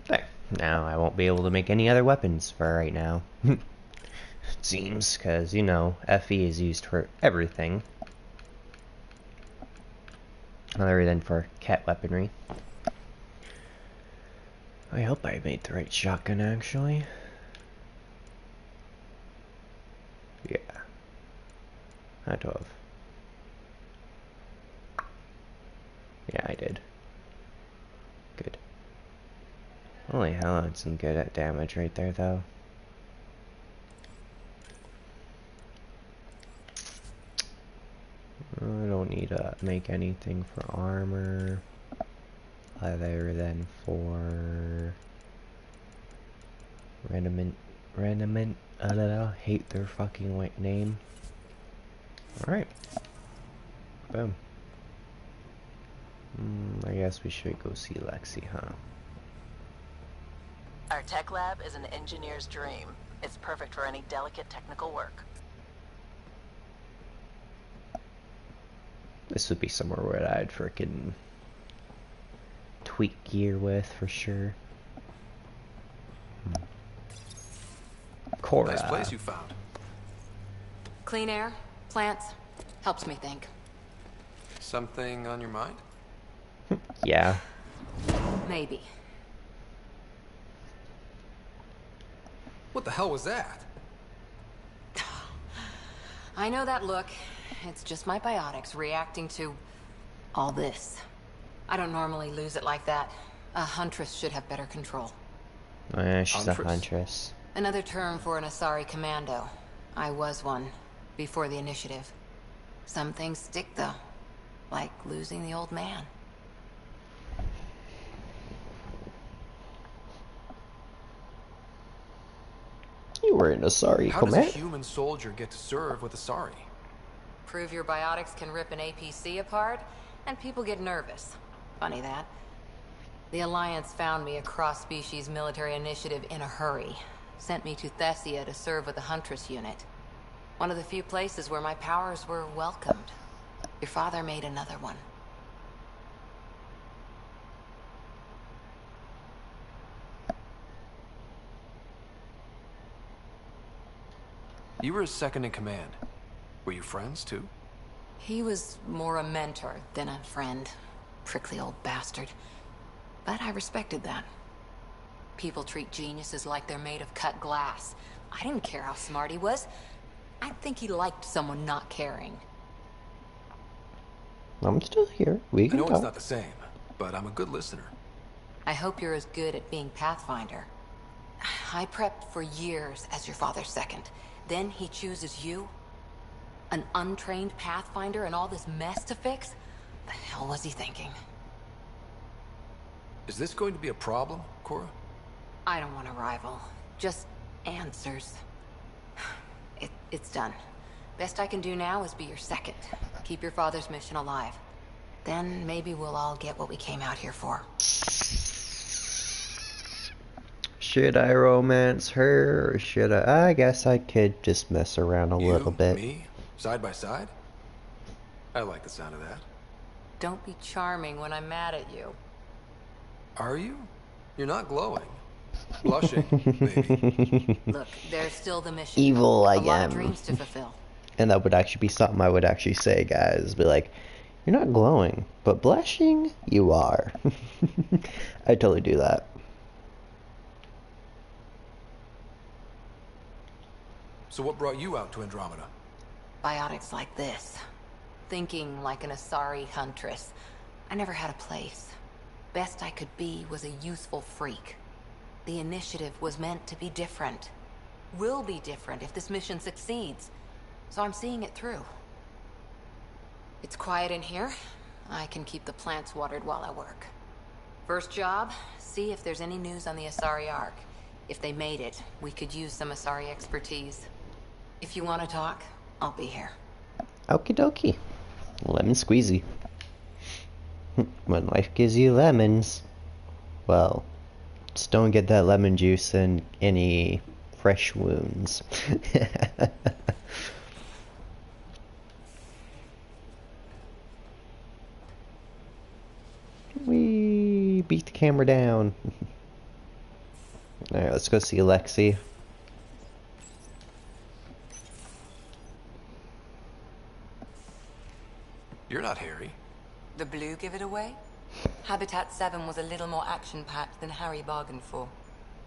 There. Now I won't be able to make any other weapons for right now. Seems, because, you know, FE is used for everything. Other than for cat weaponry. I hope I made the right shotgun, actually. Yeah. Had to have. Yeah, I did. Good. Holy hell, that's some good at damage right there, though. I don't need to make anything for armor other than for Randomant. I hate their fucking name. Alright. Boom. I guess we should go see Lexi, huh? Our tech lab is an engineer's dream. It's perfect for any delicate technical work. This would be somewhere where I'd frickin' tweak gear with for sure. Cora. Nice place you found. Clean air, plants, helps me think. Something on your mind? Yeah. Maybe. What the hell was that? I know that look. It's just my biotics reacting to all this. I don't normally lose it like that. A huntress should have better control. Oh, yeah, she's a huntress. Another term for an Asari commando. I was one, before the initiative. Some things stick, though. Like losing the old man. You were in Asari How does a command. human soldier get to serve with Asari? Prove your biotics can rip an APC apart, and people get nervous. Funny that. The Alliance found me a cross-species military initiative in a hurry. Sent me to Thessia to serve with the Huntress unit. One of the few places where my powers were welcomed. Your father made another one. You were his second in command. Were you friends, too? He was more a mentor than a friend. Prickly old bastard. But I respected that. People treat geniuses like they're made of cut glass. I didn't care how smart he was. I think he liked someone not caring. I'm still here. We I can know talk. it's not the same, but I'm a good listener. I hope you're as good at being Pathfinder. I prepped for years as your father's second. Then he chooses you? An untrained Pathfinder and all this mess to fix? The hell was he thinking? Is this going to be a problem, Cora? I don't want a rival. Just answers. It's done. Best I can do now is be your second. Keep your father's mission alive. Then maybe we'll all get what we came out here for. Should I romance her, or should I guess I could just mess around a little bit. Me? Side by side? I like the sound of that. Don't be charming when I'm mad at you. Are you? You're not glowing. Blushing, maybe. Look, there's still the mission. Evil I A lot am. of dreams to fulfill. And that would actually be something I would actually say, guys. Be like, you're not glowing, but blushing, you are. I totally do that. So what brought you out to Andromeda? Biotics like this. Thinking like an Asari huntress. I never had a place. Best I could be was a useful freak. The initiative was meant to be different. Will be different if this mission succeeds. So I'm seeing it through. It's quiet in here. I can keep the plants watered while I work. First job, see if there's any news on the Asari Ark. If they made it, we could use some Asari expertise. If you want to talk, I'll be here. Okie dokie. Lemon squeezy. When life gives you lemons, well, just don't get that lemon juice in any fresh wounds. We beat the camera down. Alright, let's go see Alexi. You're not Harry. The blue give it away? Habitat 7 was a little more action-packed than Harry bargained for.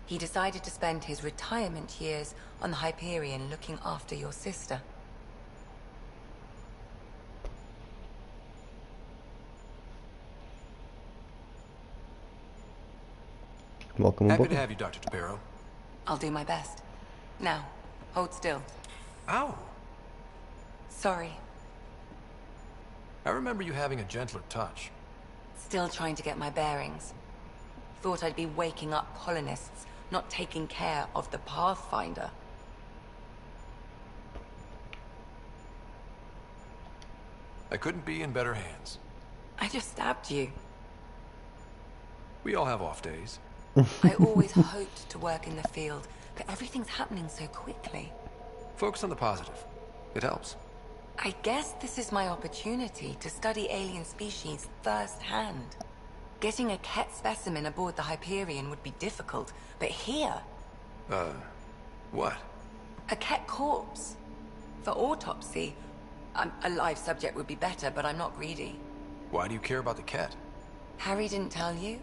He decided to spend his retirement years on the Hyperion looking after your sister. Welcome Happy aboard. to have you, Dr. DePero. I'll do my best. Now, hold still. Ow! Sorry. I remember you having a gentler touch. Still trying to get my bearings. Thought I'd be waking up colonists, not taking care of the Pathfinder. I couldn't be in better hands. I just stabbed you. We all have off days. I always hoped to work in the field, but everything's happening so quickly. Focus on the positive. It helps. I guess this is my opportunity to study alien species firsthand. Getting a Ket specimen aboard the Hyperion would be difficult, but here... What? A Ket corpse. For autopsy, a live subject would be better, but I'm not greedy. Why do you care about the cat? Harry didn't tell you?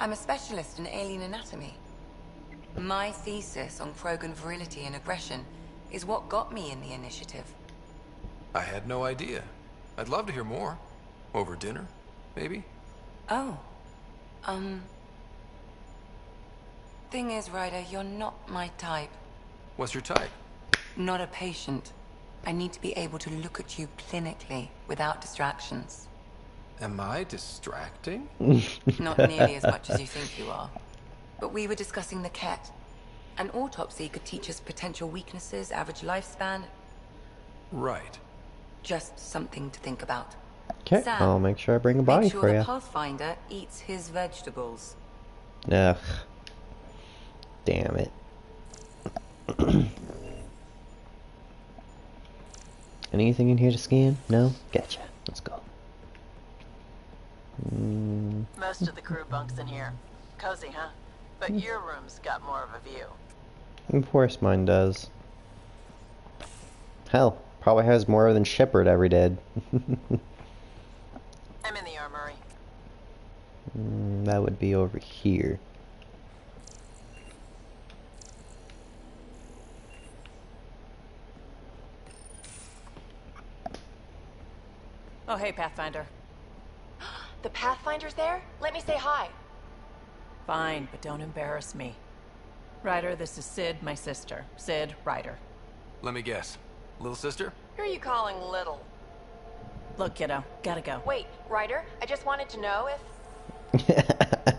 I'm a specialist in alien anatomy. My thesis on Krogan virility and aggression is what got me in the initiative. I had no idea. I'd love to hear more. Over dinner, maybe? Oh. Thing is, Ryder, you're not my type. What's your type? Not a patient. I need to be able to look at you clinically, without distractions. Am I distracting? Not nearly as much as you think you are. But we were discussing the Ket. An autopsy could teach us potential weaknesses, average lifespan. Right. Just something to think about. Okay, Sam, I'll make sure I bring a body make sure for the you. Pathfinder eats his vegetables. Ugh. Damn it. Anything in here to scan? No? Gotcha. Let's go. Most of the crew bunks in here. Cozy, huh? But your room's got more of a view. Of course mine does. Hell, probably has more than Shepard ever did. I'm in the armory. That would be over here. Oh, hey, Pathfinder. The Pathfinder's there? Let me say hi. Fine, but don't embarrass me. Ryder, this is Sid, my sister. Sid, Ryder. Let me guess. Little sister? Who are you calling little? Look, kiddo, gotta go. Wait, Ryder, I just wanted to know if...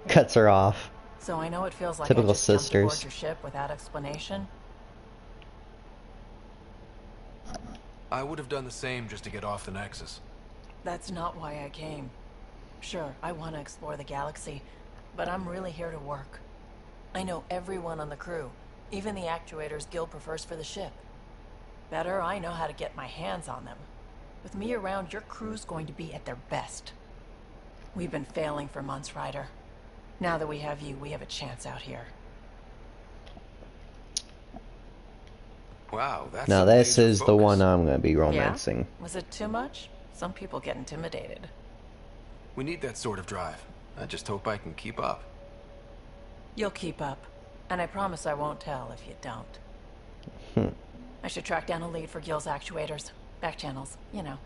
Cuts her off. So I know it feels like Typical I just jumped aboard sisters. your ship without explanation. I would have done the same just to get off the Nexus. That's not why I came. Sure, I want to explore the galaxy, but I'm really here to work. I know everyone on the crew, even the actuators Guild prefers for the ship. Better, I know how to get my hands on them. With me around, your crew's going to be at their best. We've been failing for months, Ryder. Now that we have you, we have a chance out here. Wow, that's Now this is the one I'm gonna be romancing. Yeah? Was it too much? Some people get intimidated. We need that sort of drive. I just hope I can keep up. You'll keep up. And I promise I won't tell if you don't. I should track down a lead for Gil's actuators. Back channels, you know.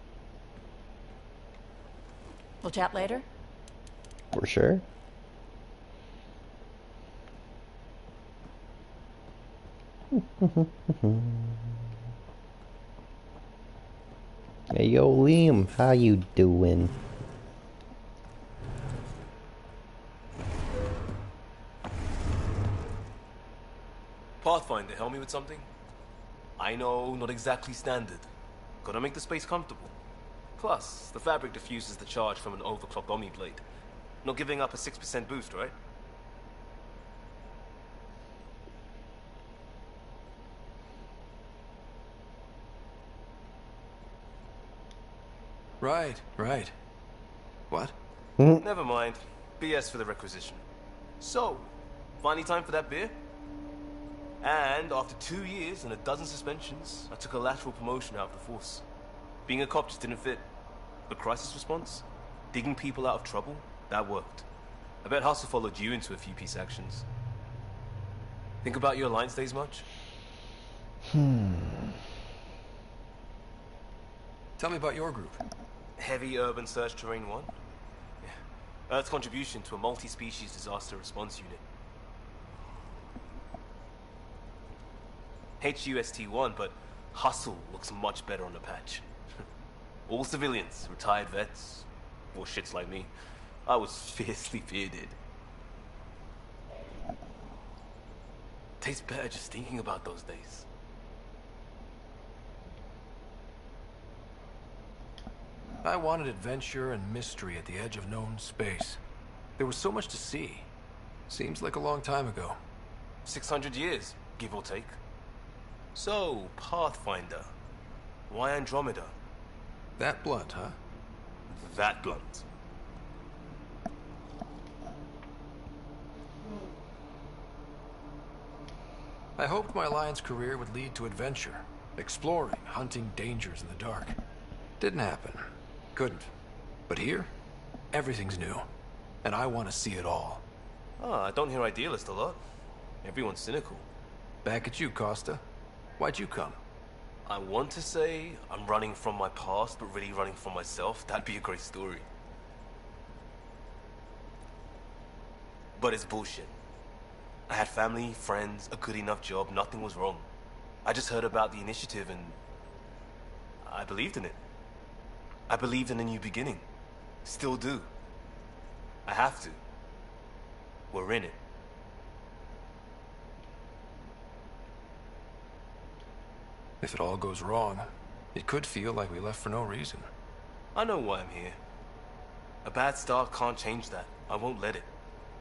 We'll chat later? For sure. Hey yo Liam, how you doing? Pathfinder, help me with something? I know, not exactly standard. Gotta make the space comfortable. Plus, the fabric diffuses the charge from an overclocked Omni blade. Not giving up a 6% boost, right? Right. What? Never mind. BS for the requisition. So, finally time for that beer? And after 2 years and a dozen suspensions, I took a lateral promotion out of the force. Being a cop just didn't fit. But crisis response? Digging people out of trouble? That worked. I bet Hustle followed you into a few peace actions. Think about your Alliance days much? Tell me about your group. Heavy Urban Search Terrain 1? Yeah. Earth's contribution to a multi-species disaster response unit. HUST-1, but Hustle looks much better on the patch. All civilians, retired vets, or shits like me. I was fiercely bearded. Tastes better just thinking about those days. I wanted adventure and mystery at the edge of known space. There was so much to see. Seems like a long time ago. 600 years, give or take. So, Pathfinder. Why Andromeda? That blunt, huh? That blunt. I hoped my Alliance career would lead to adventure. Exploring, hunting dangers in the dark. Didn't happen. Couldn't. But here, everything's new. And I want to see it all. I don't hear idealist a lot. Everyone's cynical. Back at you, Costa. Why'd you come? I want to say I'm running from my past, but really running from myself. That'd be a great story. But it's bullshit. I had family, friends, a good enough job, nothing was wrong. I just heard about the initiative and I believed in it. I believed in a new beginning. Still do. I have to. We're in it. If it all goes wrong, it could feel like we left for no reason. I know why I'm here. A bad start can't change that. I won't let it.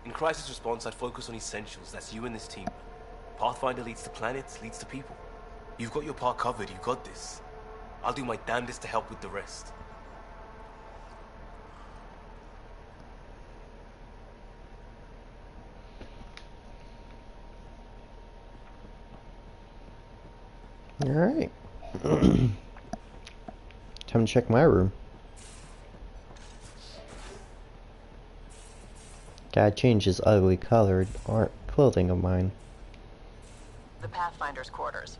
In crisis response, I'd focus on essentials. That's you and this team. Pathfinder leads to planets, leads to people. You've got your part covered. You got this. I'll do my damnedest to help with the rest. Alright. Time to check my room. Gotta change this ugly colored clothing of mine. The Pathfinder's quarters.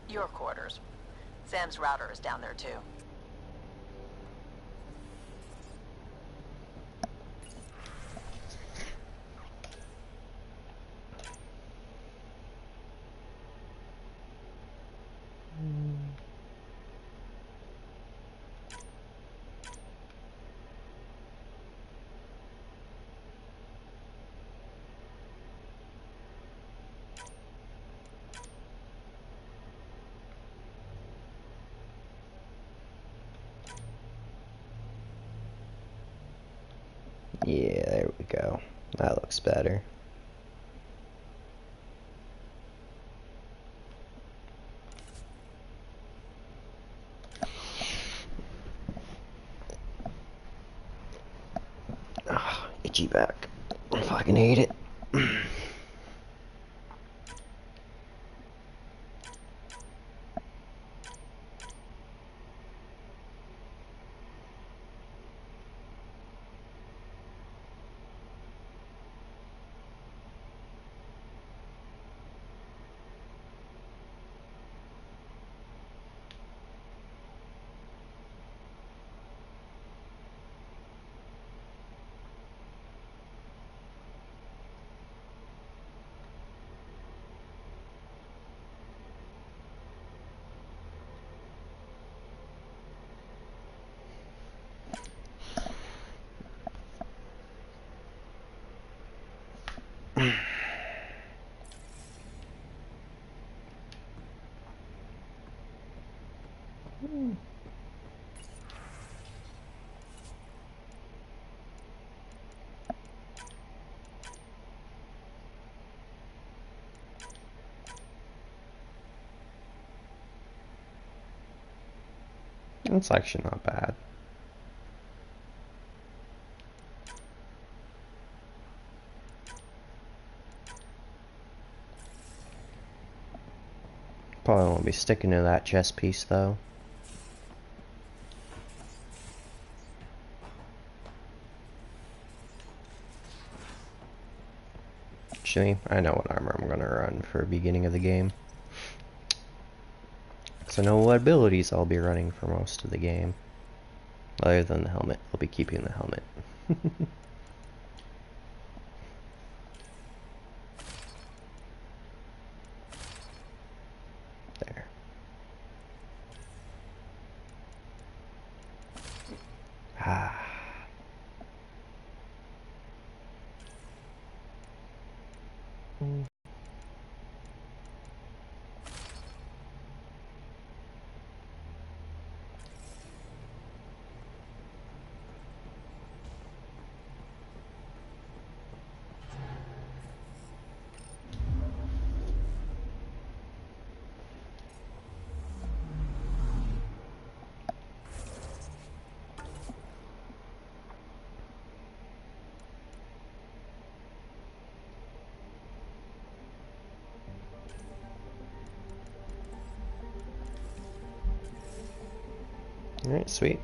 Your quarters. Sam's router is down there too. Yeah, there we go. That looks better. Ah, itchy back. I fucking hate it. It's actually not bad. Probably won't be sticking to that chest piece though. Actually, I know what armor I'm gonna run for beginning of the game. Because I know what abilities I'll be running for most of the game. Other than the helmet. I'll be keeping the helmet. There. Ah. Alright, sweet.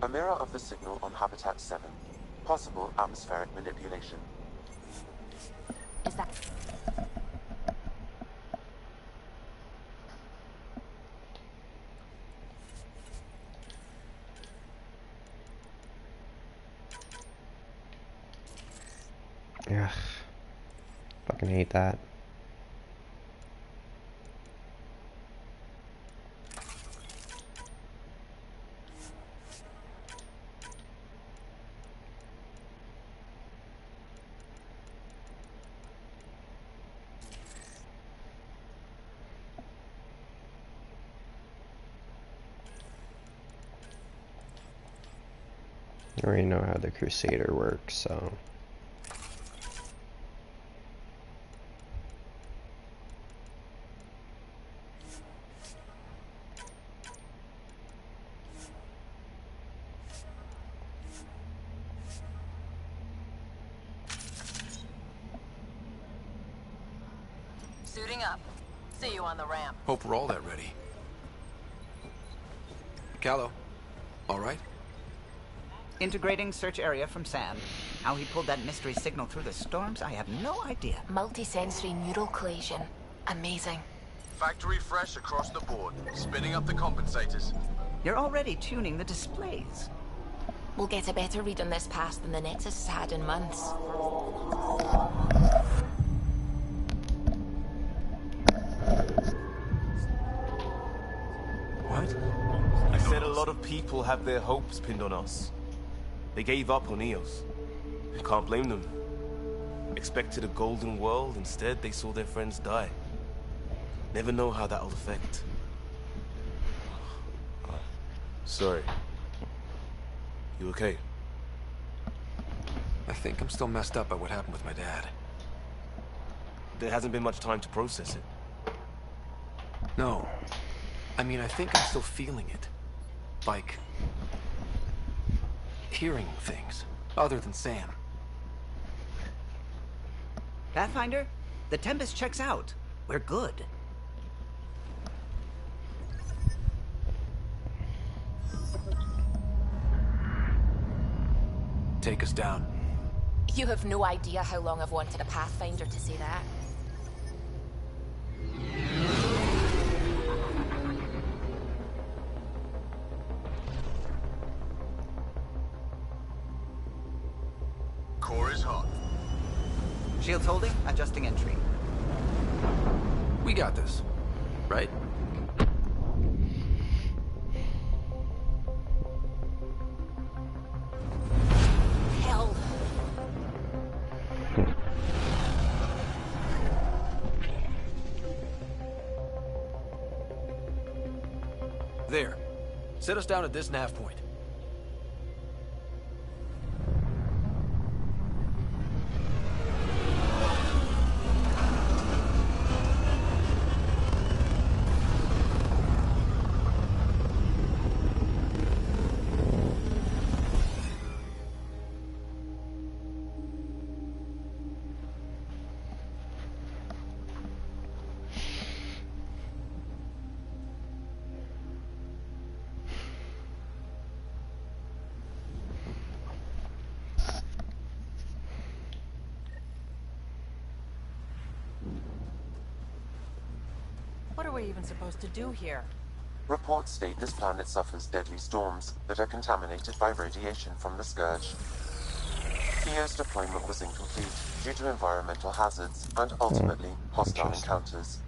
A mirror of the signal on Habitat 7. Possible atmospheric manipulation. as that. Ugh. Fucking hate that. I already know how the Crusader works, so... Suiting up. See you on the ramp. Hope we're all that ready. Callow, all right? Integrating search area from Sam. How he pulled that mystery signal through the storms, I have no idea. Multi-sensory neural collision. Amazing. Factory fresh across the board. Spinning up the compensators. You're already tuning the displays. We'll get a better read on this pass than the Nexus has had in months. What? I said a lot of people have their hopes pinned on us. They gave up on Eos. Can't blame them. Expected a golden world, instead they saw their friends die. Never know how that'll affect. Sorry. You okay? I think I'm still messed up by what happened with my dad. There hasn't been much time to process it. No. I mean, I think I'm still feeling it. Like... hearing things, other than Sam. Pathfinder, the Tempest checks out. We're good. Take us down. You have no idea how long I've wanted a Pathfinder to say that. Core is hot. Shields holding, adjusting entry. We got this, right? Hell. There. Set us down at this nav point. What are we even supposed to do here? Reports state this planet suffers deadly storms that are contaminated by radiation from the Scourge. Theo's deployment was incomplete due to environmental hazards and ultimately hostile encounters.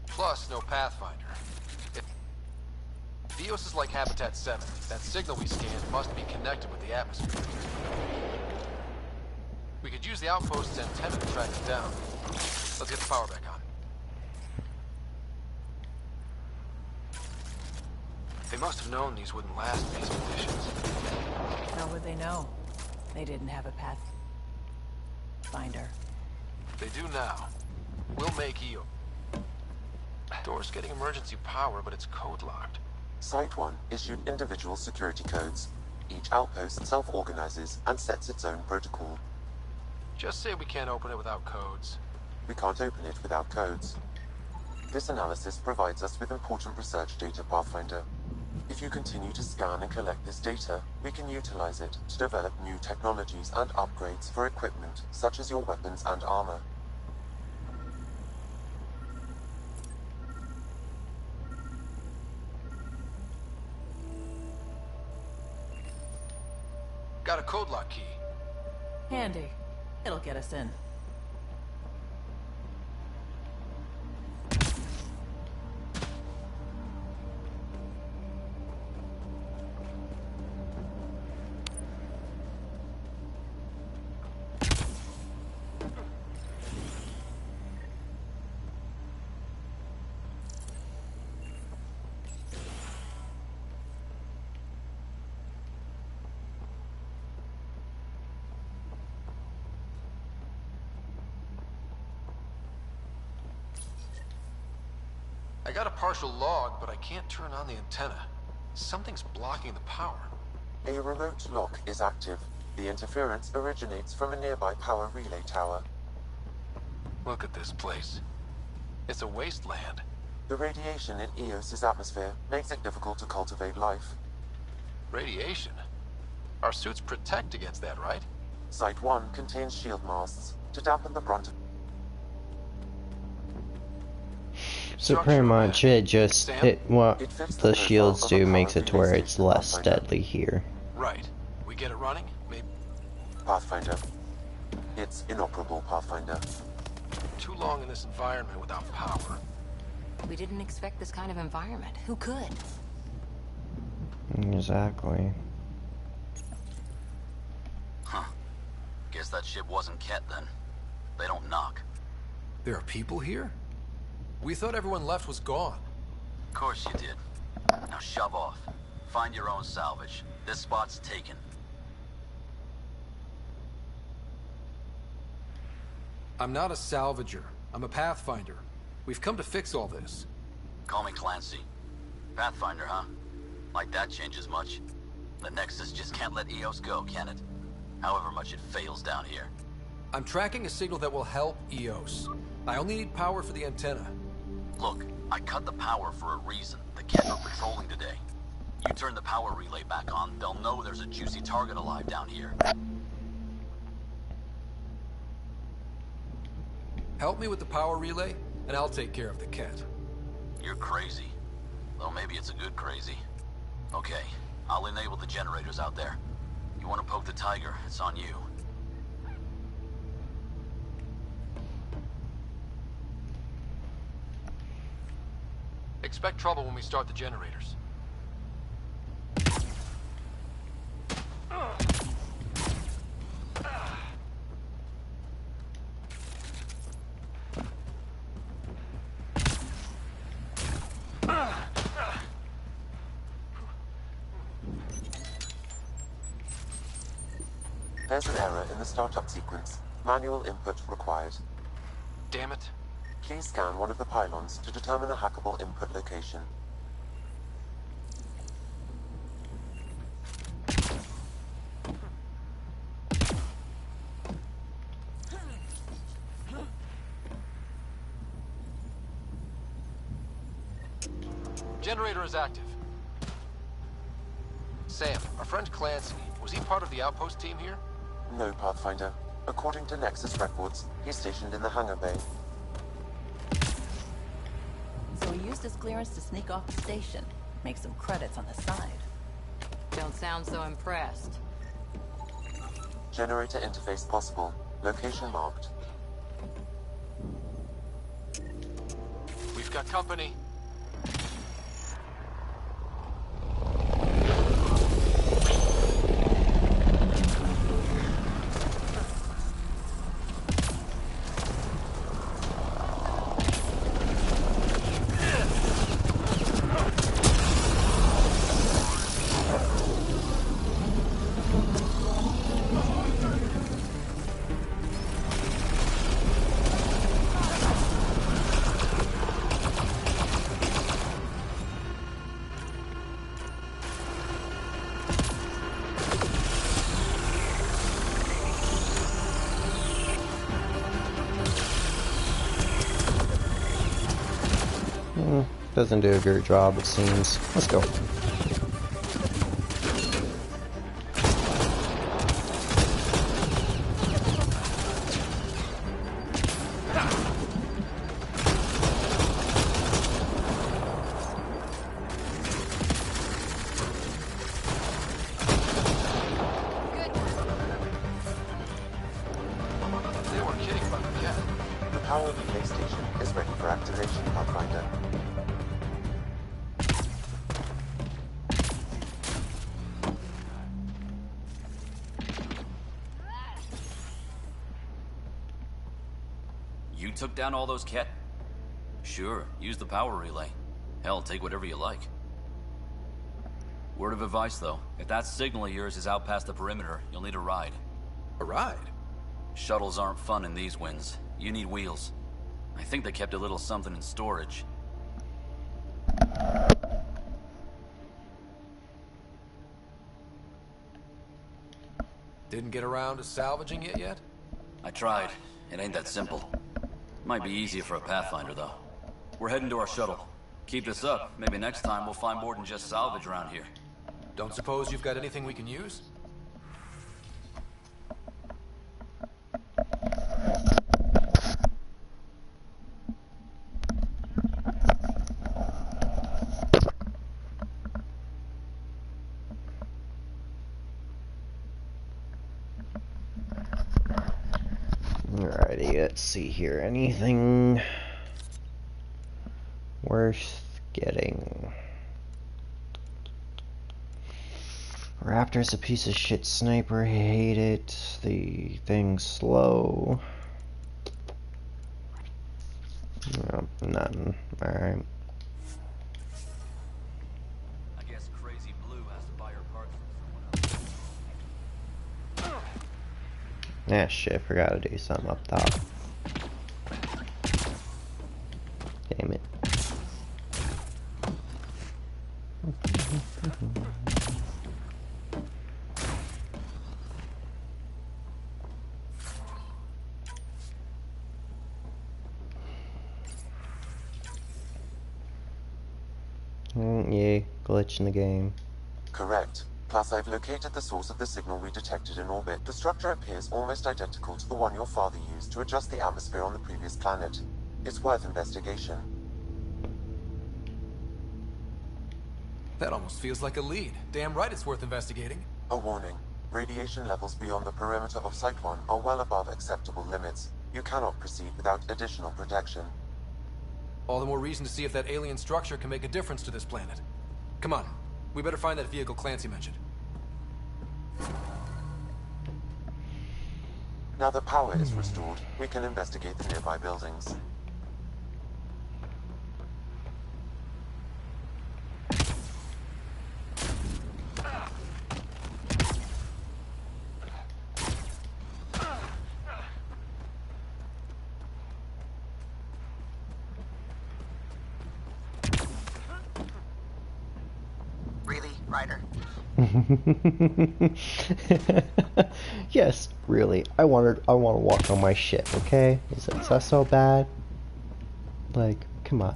Plus, no Pathfinder. If Theos is like Habitat 7, that signal we scanned must be connected with the atmosphere. We could use the outpost's antenna to track it down. Let's get the power back on. They must have known these wouldn't last in these conditions. How would they know? They didn't have a Pathfinder. They do now. We'll make EO. Door's getting emergency power, but it's code locked. Site 1 issued individual security codes. Each outpost self-organizes and sets its own protocol. Just say we can't open it without codes. We can't open it without codes. This analysis provides us with important research data, Pathfinder. If you continue to scan and collect this data, we can utilize it to develop new technologies and upgrades for equipment, such as your weapons and armor. Got a code lock key. Handy. It'll get us in. I got a partial log, but I can't turn on the antenna. Something's blocking the power. A remote lock is active. The interference originates from a nearby power relay tower. Look at this place. It's a wasteland. The radiation in Eos's atmosphere makes it difficult to cultivate life. Radiation? Our suits protect against that, right? Site 1 contains shield masts to dampen the brunt of... So pretty much it just what the shields do makes it to where it's less deadly here. Right. We get it running? Maybe. Pathfinder. It's inoperable, Pathfinder. Too long in this environment without power. We didn't expect this kind of environment. Who could? Exactly. Huh. Guess that ship wasn't Ket then. They don't knock. There are people here? We thought everyone left was gone. Of course you did. Now shove off. Find your own salvage. This spot's taken. I'm not a salvager. I'm a pathfinder. We've come to fix all this. Call me Clancy. Pathfinder, huh? Like that changes much. The Nexus just can't let Eos go, can it? However much it fails down here. I'm tracking a signal that will help Eos. I only need power for the antenna. Look, I cut the power for a reason. The Ket are patrolling today. You turn the power relay back on, they'll know there's a juicy target alive down here. Help me with the power relay, and I'll take care of the Ket. You're crazy. Though maybe it's a good crazy. Okay, I'll enable the generators out there. You want to poke the tiger, it's on you. Expect trouble when we start the generators. There's an error in the startup sequence. Manual input required. Damn it. Please scan one of the pylons to determine a hackable input location. Generator is active. Sam, our friend Clancy, was he part of the outpost team here? No, Pathfinder. According to Nexus records, he's stationed in the hangar bay. So he used his clearance to sneak off the station. Make some credits on the side. Don't sound so impressed. Generator interface possible. Location marked. We've got company. Doesn't do a great job, it seems. Let's go. Federation, Pathfinder. You took down all those Ket? Sure, use the power relay. Hell, take whatever you like. Word of advice, though. If that signal of yours is out past the perimeter, you'll need a ride. A ride? Shuttles aren't fun in these winds. You need wheels. I think they kept a little something in storage. Didn't get around to salvaging it yet? I tried. It ain't that simple. Might be easier for a Pathfinder, though. We're heading to our shuttle. Keep this up. Maybe next time we'll find more than just salvage around here. Don't suppose you've got anything we can use? Alrighty, let's see here. Anything worth getting? Raptor's a piece of shit sniper. I hate it. The thing's slow. No, none. Alright. I guess Crazy Blue has to buy her parts from someone else. Ah, shit, forgot to do something up top. Damn it. Yay, glitch in the game. Correct. Plus, I've located the source of the signal we detected in orbit. The structure appears almost identical to the one your father used to adjust the atmosphere on the previous planet. It's worth investigation. That almost feels like a lead. Damn right it's worth investigating. A warning. Radiation levels beyond the perimeter of Site 1 are well above acceptable limits. You cannot proceed without additional protection. All the more reason to see if that alien structure can make a difference to this planet. Come on. We better find that vehicle Clancy mentioned. Now that power is restored, we can investigate the nearby buildings. Ryder. Yes, really. I want to walk on my ship, okay? Is that so bad? Like, come on.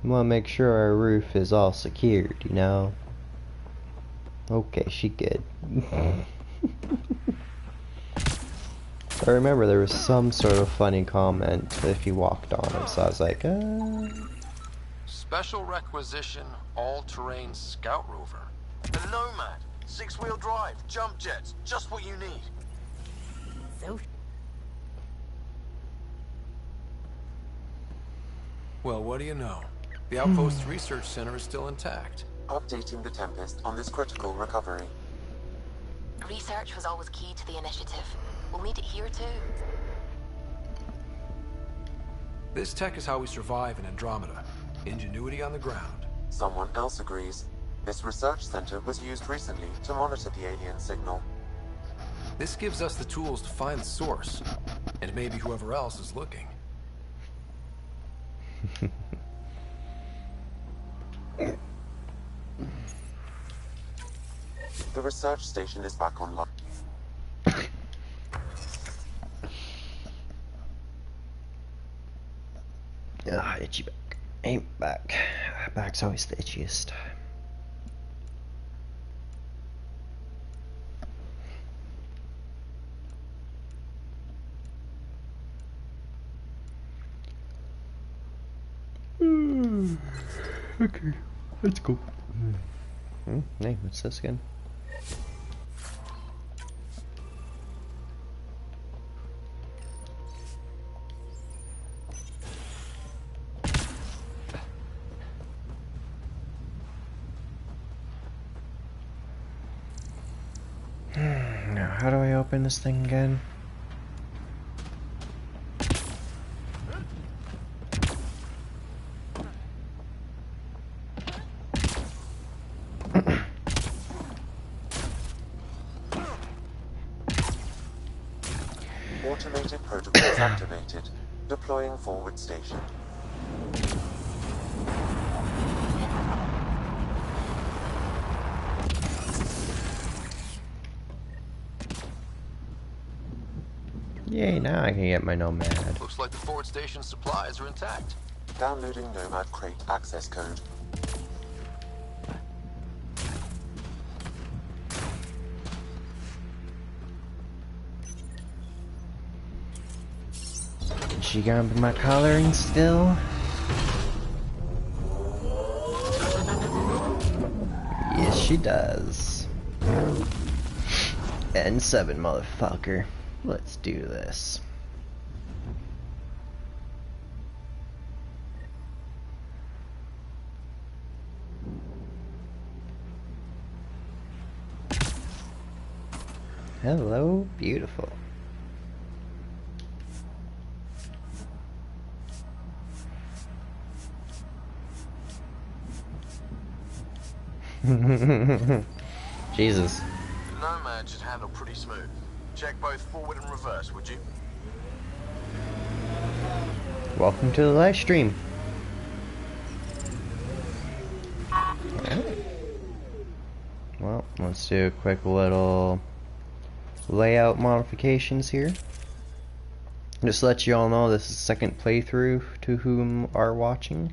I want to make sure our roof is all secured, you know? Okay, she good. I remember there was some sort of funny comment if you walked on him, so I was like, Special requisition, all-terrain scout rover. A Nomad, 6-wheel drive, jump jets, just what you need. So. Well, what do you know? The Outpost Research Center is still intact. Updating the Tempest on this critical recovery. Research was always key to the initiative. We'll need it here too. This tech is how we survive in Andromeda. Ingenuity on the ground. Someone else agrees. This research center was used recently to monitor the alien signal. This gives us the tools to find the source, and maybe whoever else is looking. The research station is back online. itchy back. Ain't back. Back's always the itchiest. Okay, let's go. Hey, what's this again? open this thing again? Automated protocols activated. Deploying forward station. Yay, now I can get my Nomad. Looks like the forward station supplies are intact. Downloading Nomad Crate access code. Is she gonna be my coloring still? Yes, she does. N7, motherfucker. Let's do this. Hello, beautiful. Jesus. The Nomad should handle pretty smooth. Check both forward and reverse, would you? Welcome to the live stream. Alright. Well, let's do a quick little layout modifications here. Just to let you all know, this is the second playthrough to whom are watching.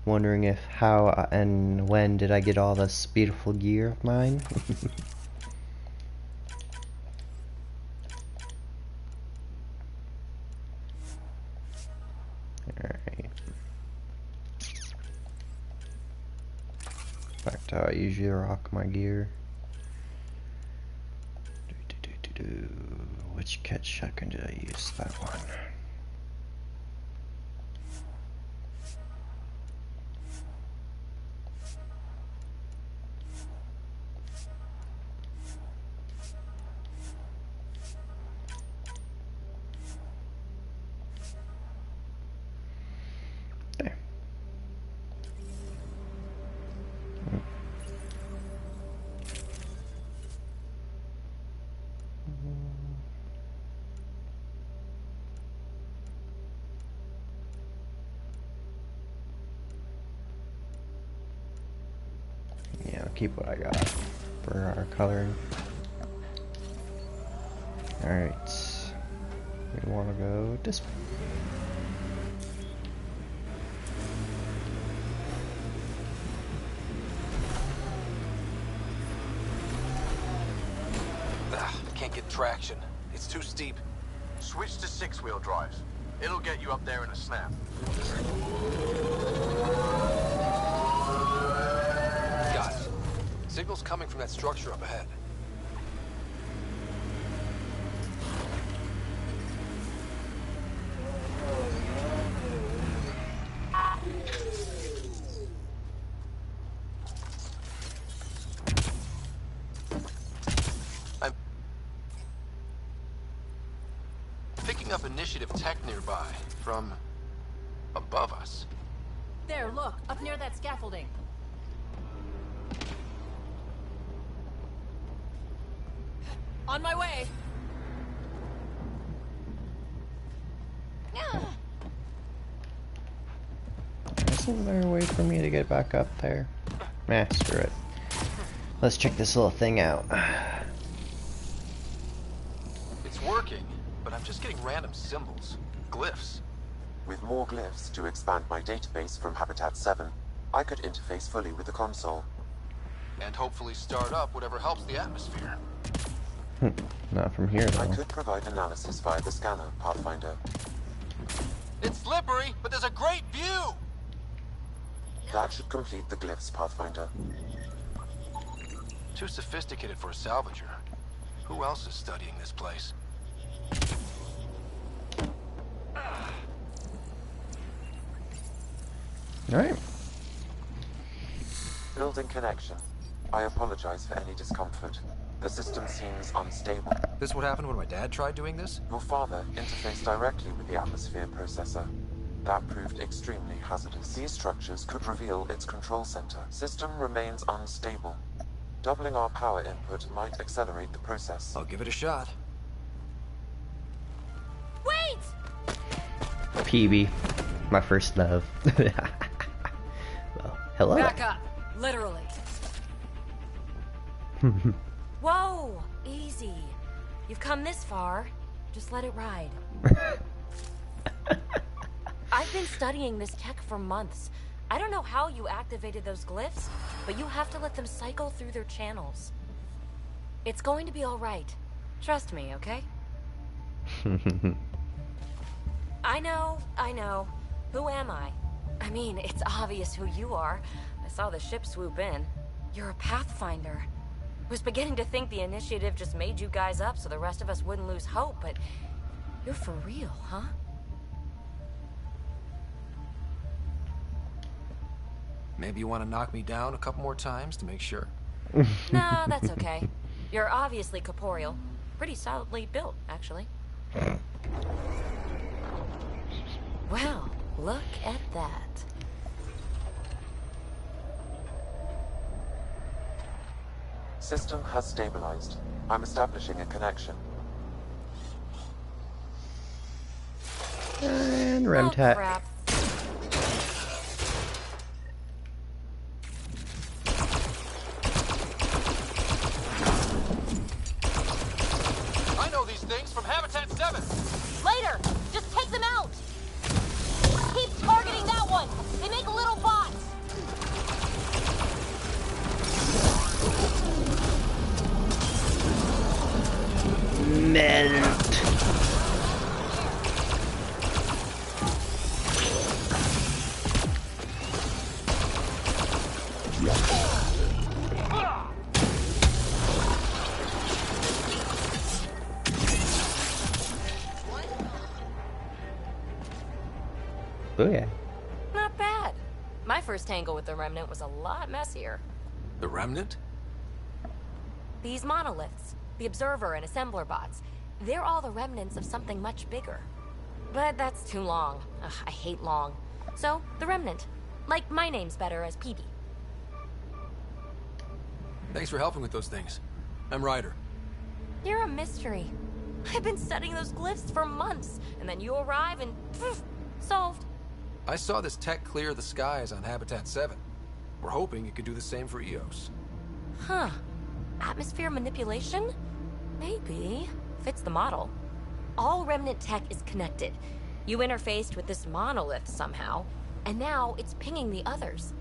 Wondering if how and when did I get all this beautiful gear of mine. Alright. Back to how I usually rock my gear. Which catch shotgun did I use? That one. There. Yeah, I'll keep what I got for our coloring. Alright. We want to go this way. Can't get traction. It's too steep. Switch to 6-wheel drives. It'll get you up there in a snap. Got it. Signal's coming from that structure up ahead. I'm picking up initiative tech nearby from above us. There, look, up near that scaffolding. On my way. Isn't there a way for me to get back up there? Nah, screw it. Let's check this little thing out. It's working, but I'm just getting random symbols, glyphs. With more glyphs to expand my database from Habitat 7, I could interface fully with the console. And hopefully start up whatever helps the atmosphere. Not from here, though. I could provide analysis via the scanner, Pathfinder. It's slippery, but there's a great view! That should complete the glyphs, Pathfinder. Too sophisticated for a salvager. Who else is studying this place? Alright. Building connection. I apologize for any discomfort. The system seems unstable. This what happened when my dad tried doing this? Your father interfaced directly with the atmosphere processor. That proved extremely hazardous. These structures could reveal its control center. System remains unstable. Doubling our power input might accelerate the process. I'll give it a shot. Wait! PB, my first love. Well, hello. Back up, literally. Whoa, easy. You've come this far. Just let it ride. I've been studying this tech for months. I don't know how you activated those glyphs, but you have to let them cycle through their channels. It's going to be all right. Trust me, okay? I know. Who am I? I mean, it's obvious who you are. I saw the ship swoop in. You're a Pathfinder. Was beginning to think the initiative just made you guys up so the rest of us wouldn't lose hope, but you're for real, huh? Maybe you want to knock me down a couple more times to make sure? No, that's okay. You're obviously corporeal. Pretty solidly built, actually. Well, look at that. System has stabilized. I'm establishing a connection. And Remtech. Oh, crap. I know these things from Habitat 7. Later! Just take them out! Keep targeting that one! They make little bots! Melt. Booyah. Not bad. My first tangle with the Remnant was a lot messier. The Remnant? These monoliths, the Observer and Assembler bots, they're all the remnants of something much bigger. But that's too long. Ugh, I hate long. So, the Remnant. Like, my name's better as PB. Thanks for helping with those things. I'm Ryder. You're a mystery. I've been studying those glyphs for months, and then you arrive and poof, solved. I saw this tech clear the skies on Habitat 7. We're hoping it could do the same for EOS. Huh. Atmosphere manipulation? Maybe. Fits the model. All Remnant tech is connected. You interfaced with this monolith somehow, and now it's pinging the others.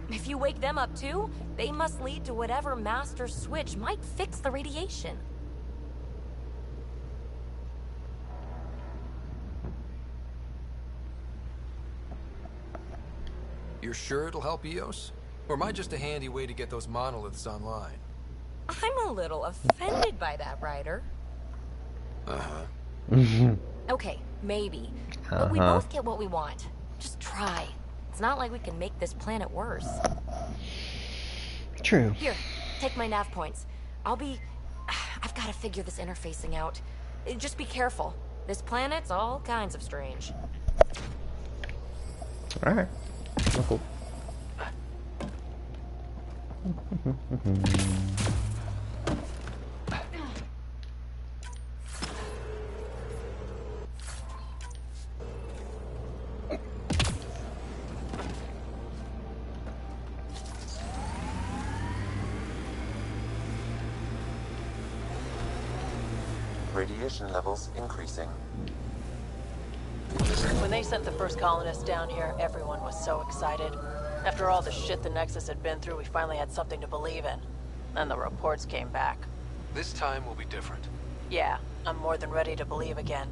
If you wake them up too, they must lead to whatever master switch might fix the radiation. You're sure it'll help EOS? Or am I just a handy way to get those monoliths online? I'm a little offended by that, Ryder. Uh-huh. Okay, maybe. But we both get what we want. Just try. It's not like we can make this planet worse. True. Here, take my nav points. I've got to figure this interfacing out. Just be careful. This planet's all kinds of strange. Alright. Cool. Radiation levels increasing. When they sent the first colonists down here, everyone was so excited. After all the shit the Nexus had been through, we finally had something to believe in. Then the reports came back. This time will be different. Yeah, I'm more than ready to believe again.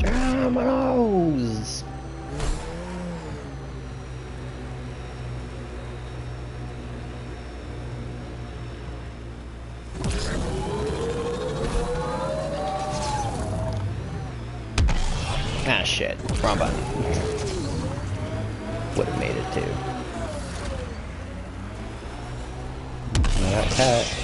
Dominoes! Ah, shit. Wrong button. would have made it too. I got cut.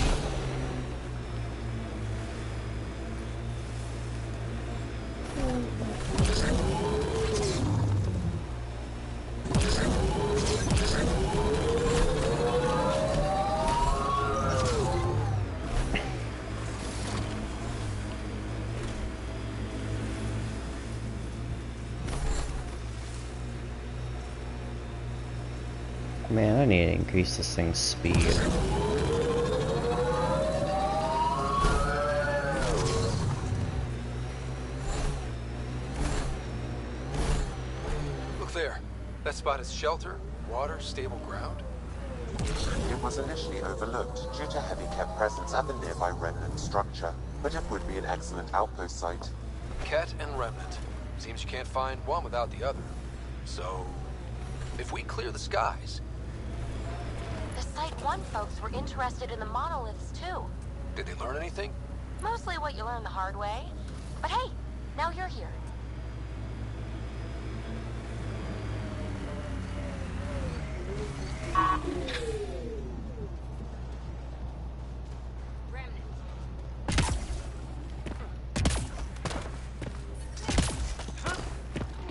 Man, I need to increase this thing's speed. Look there. That spot is shelter, water, stable ground. It was initially overlooked due to heavy kept presence at the nearby remnant structure, but it would be an excellent outpost site. Ket and remnant. Seems you can't find one without the other. So, if we clear the skies... The Site 1 folks were interested in the monoliths, too. Did they learn anything? Mostly what you learn the hard way. But hey, now you're here.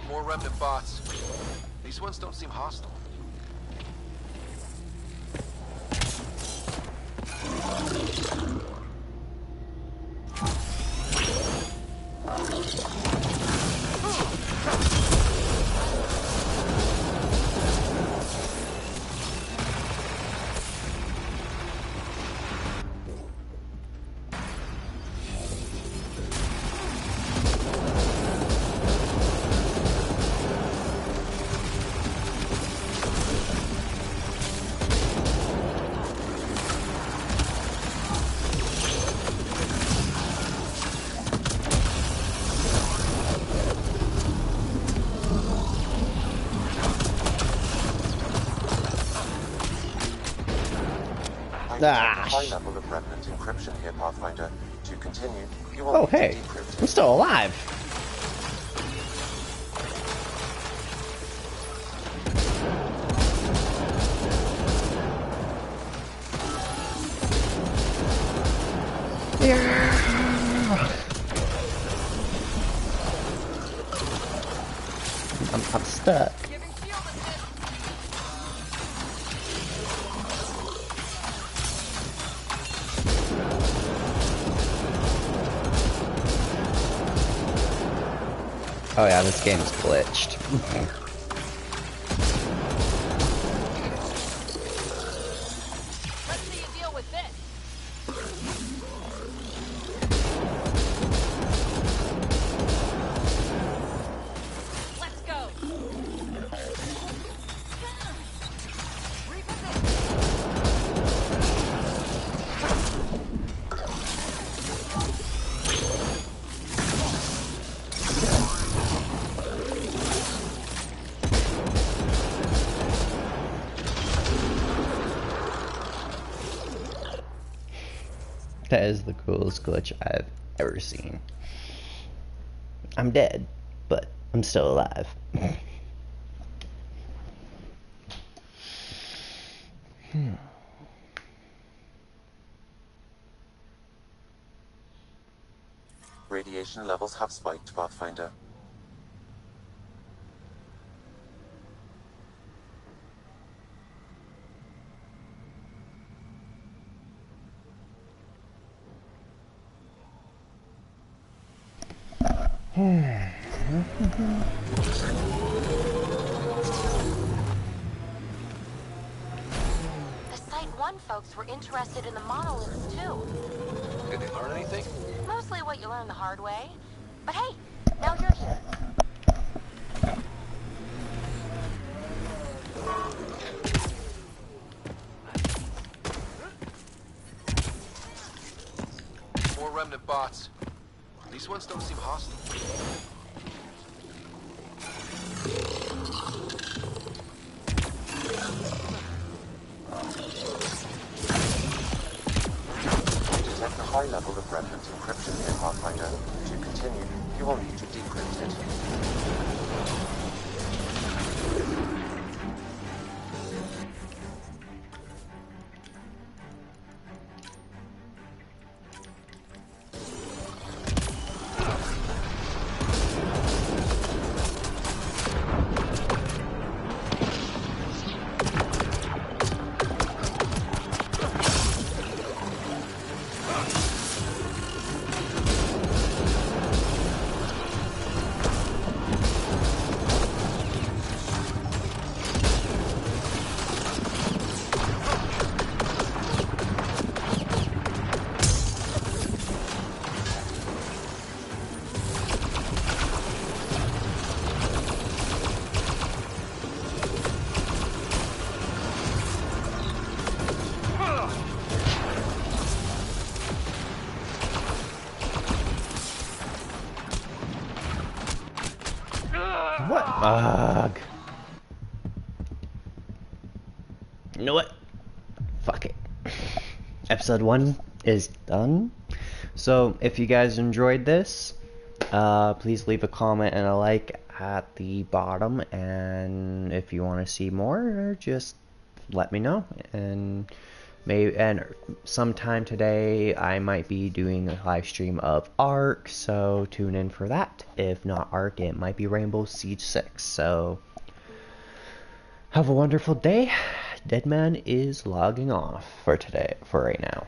More remnant bots. These ones don't seem hostile. Ah. High level of remnant encryption here, Pathfinder. To continue, you will Oh, need to hey, decrypt I'm still alive. I'm stuck. Oh yeah, this game's glitched. Let's see you deal with this. Let's go. That is the coolest glitch I've ever seen. I'm dead, but I'm still alive. Radiation levels have spiked, Pathfinder. The Site 1 folks were interested in the monoliths, too. Did they learn anything? Mostly what you learn the hard way. But hey, now you're here. More remnant bots. These ones don't seem hostile. Detect a high level of remnant encryption here, Pathfinder. To continue, you will need to decrypt it. What? Ugh. You know what? Fuck it. Episode 1 is done. So, if you guys enjoyed this, please leave a comment and a like at the bottom. And if you want to see more, just let me know. And sometime today, I might be doing a live stream of Ark, so tune in for that. If not Ark, it might be Rainbow Siege 6. So, have a wonderful day. Deadman is logging off for right now.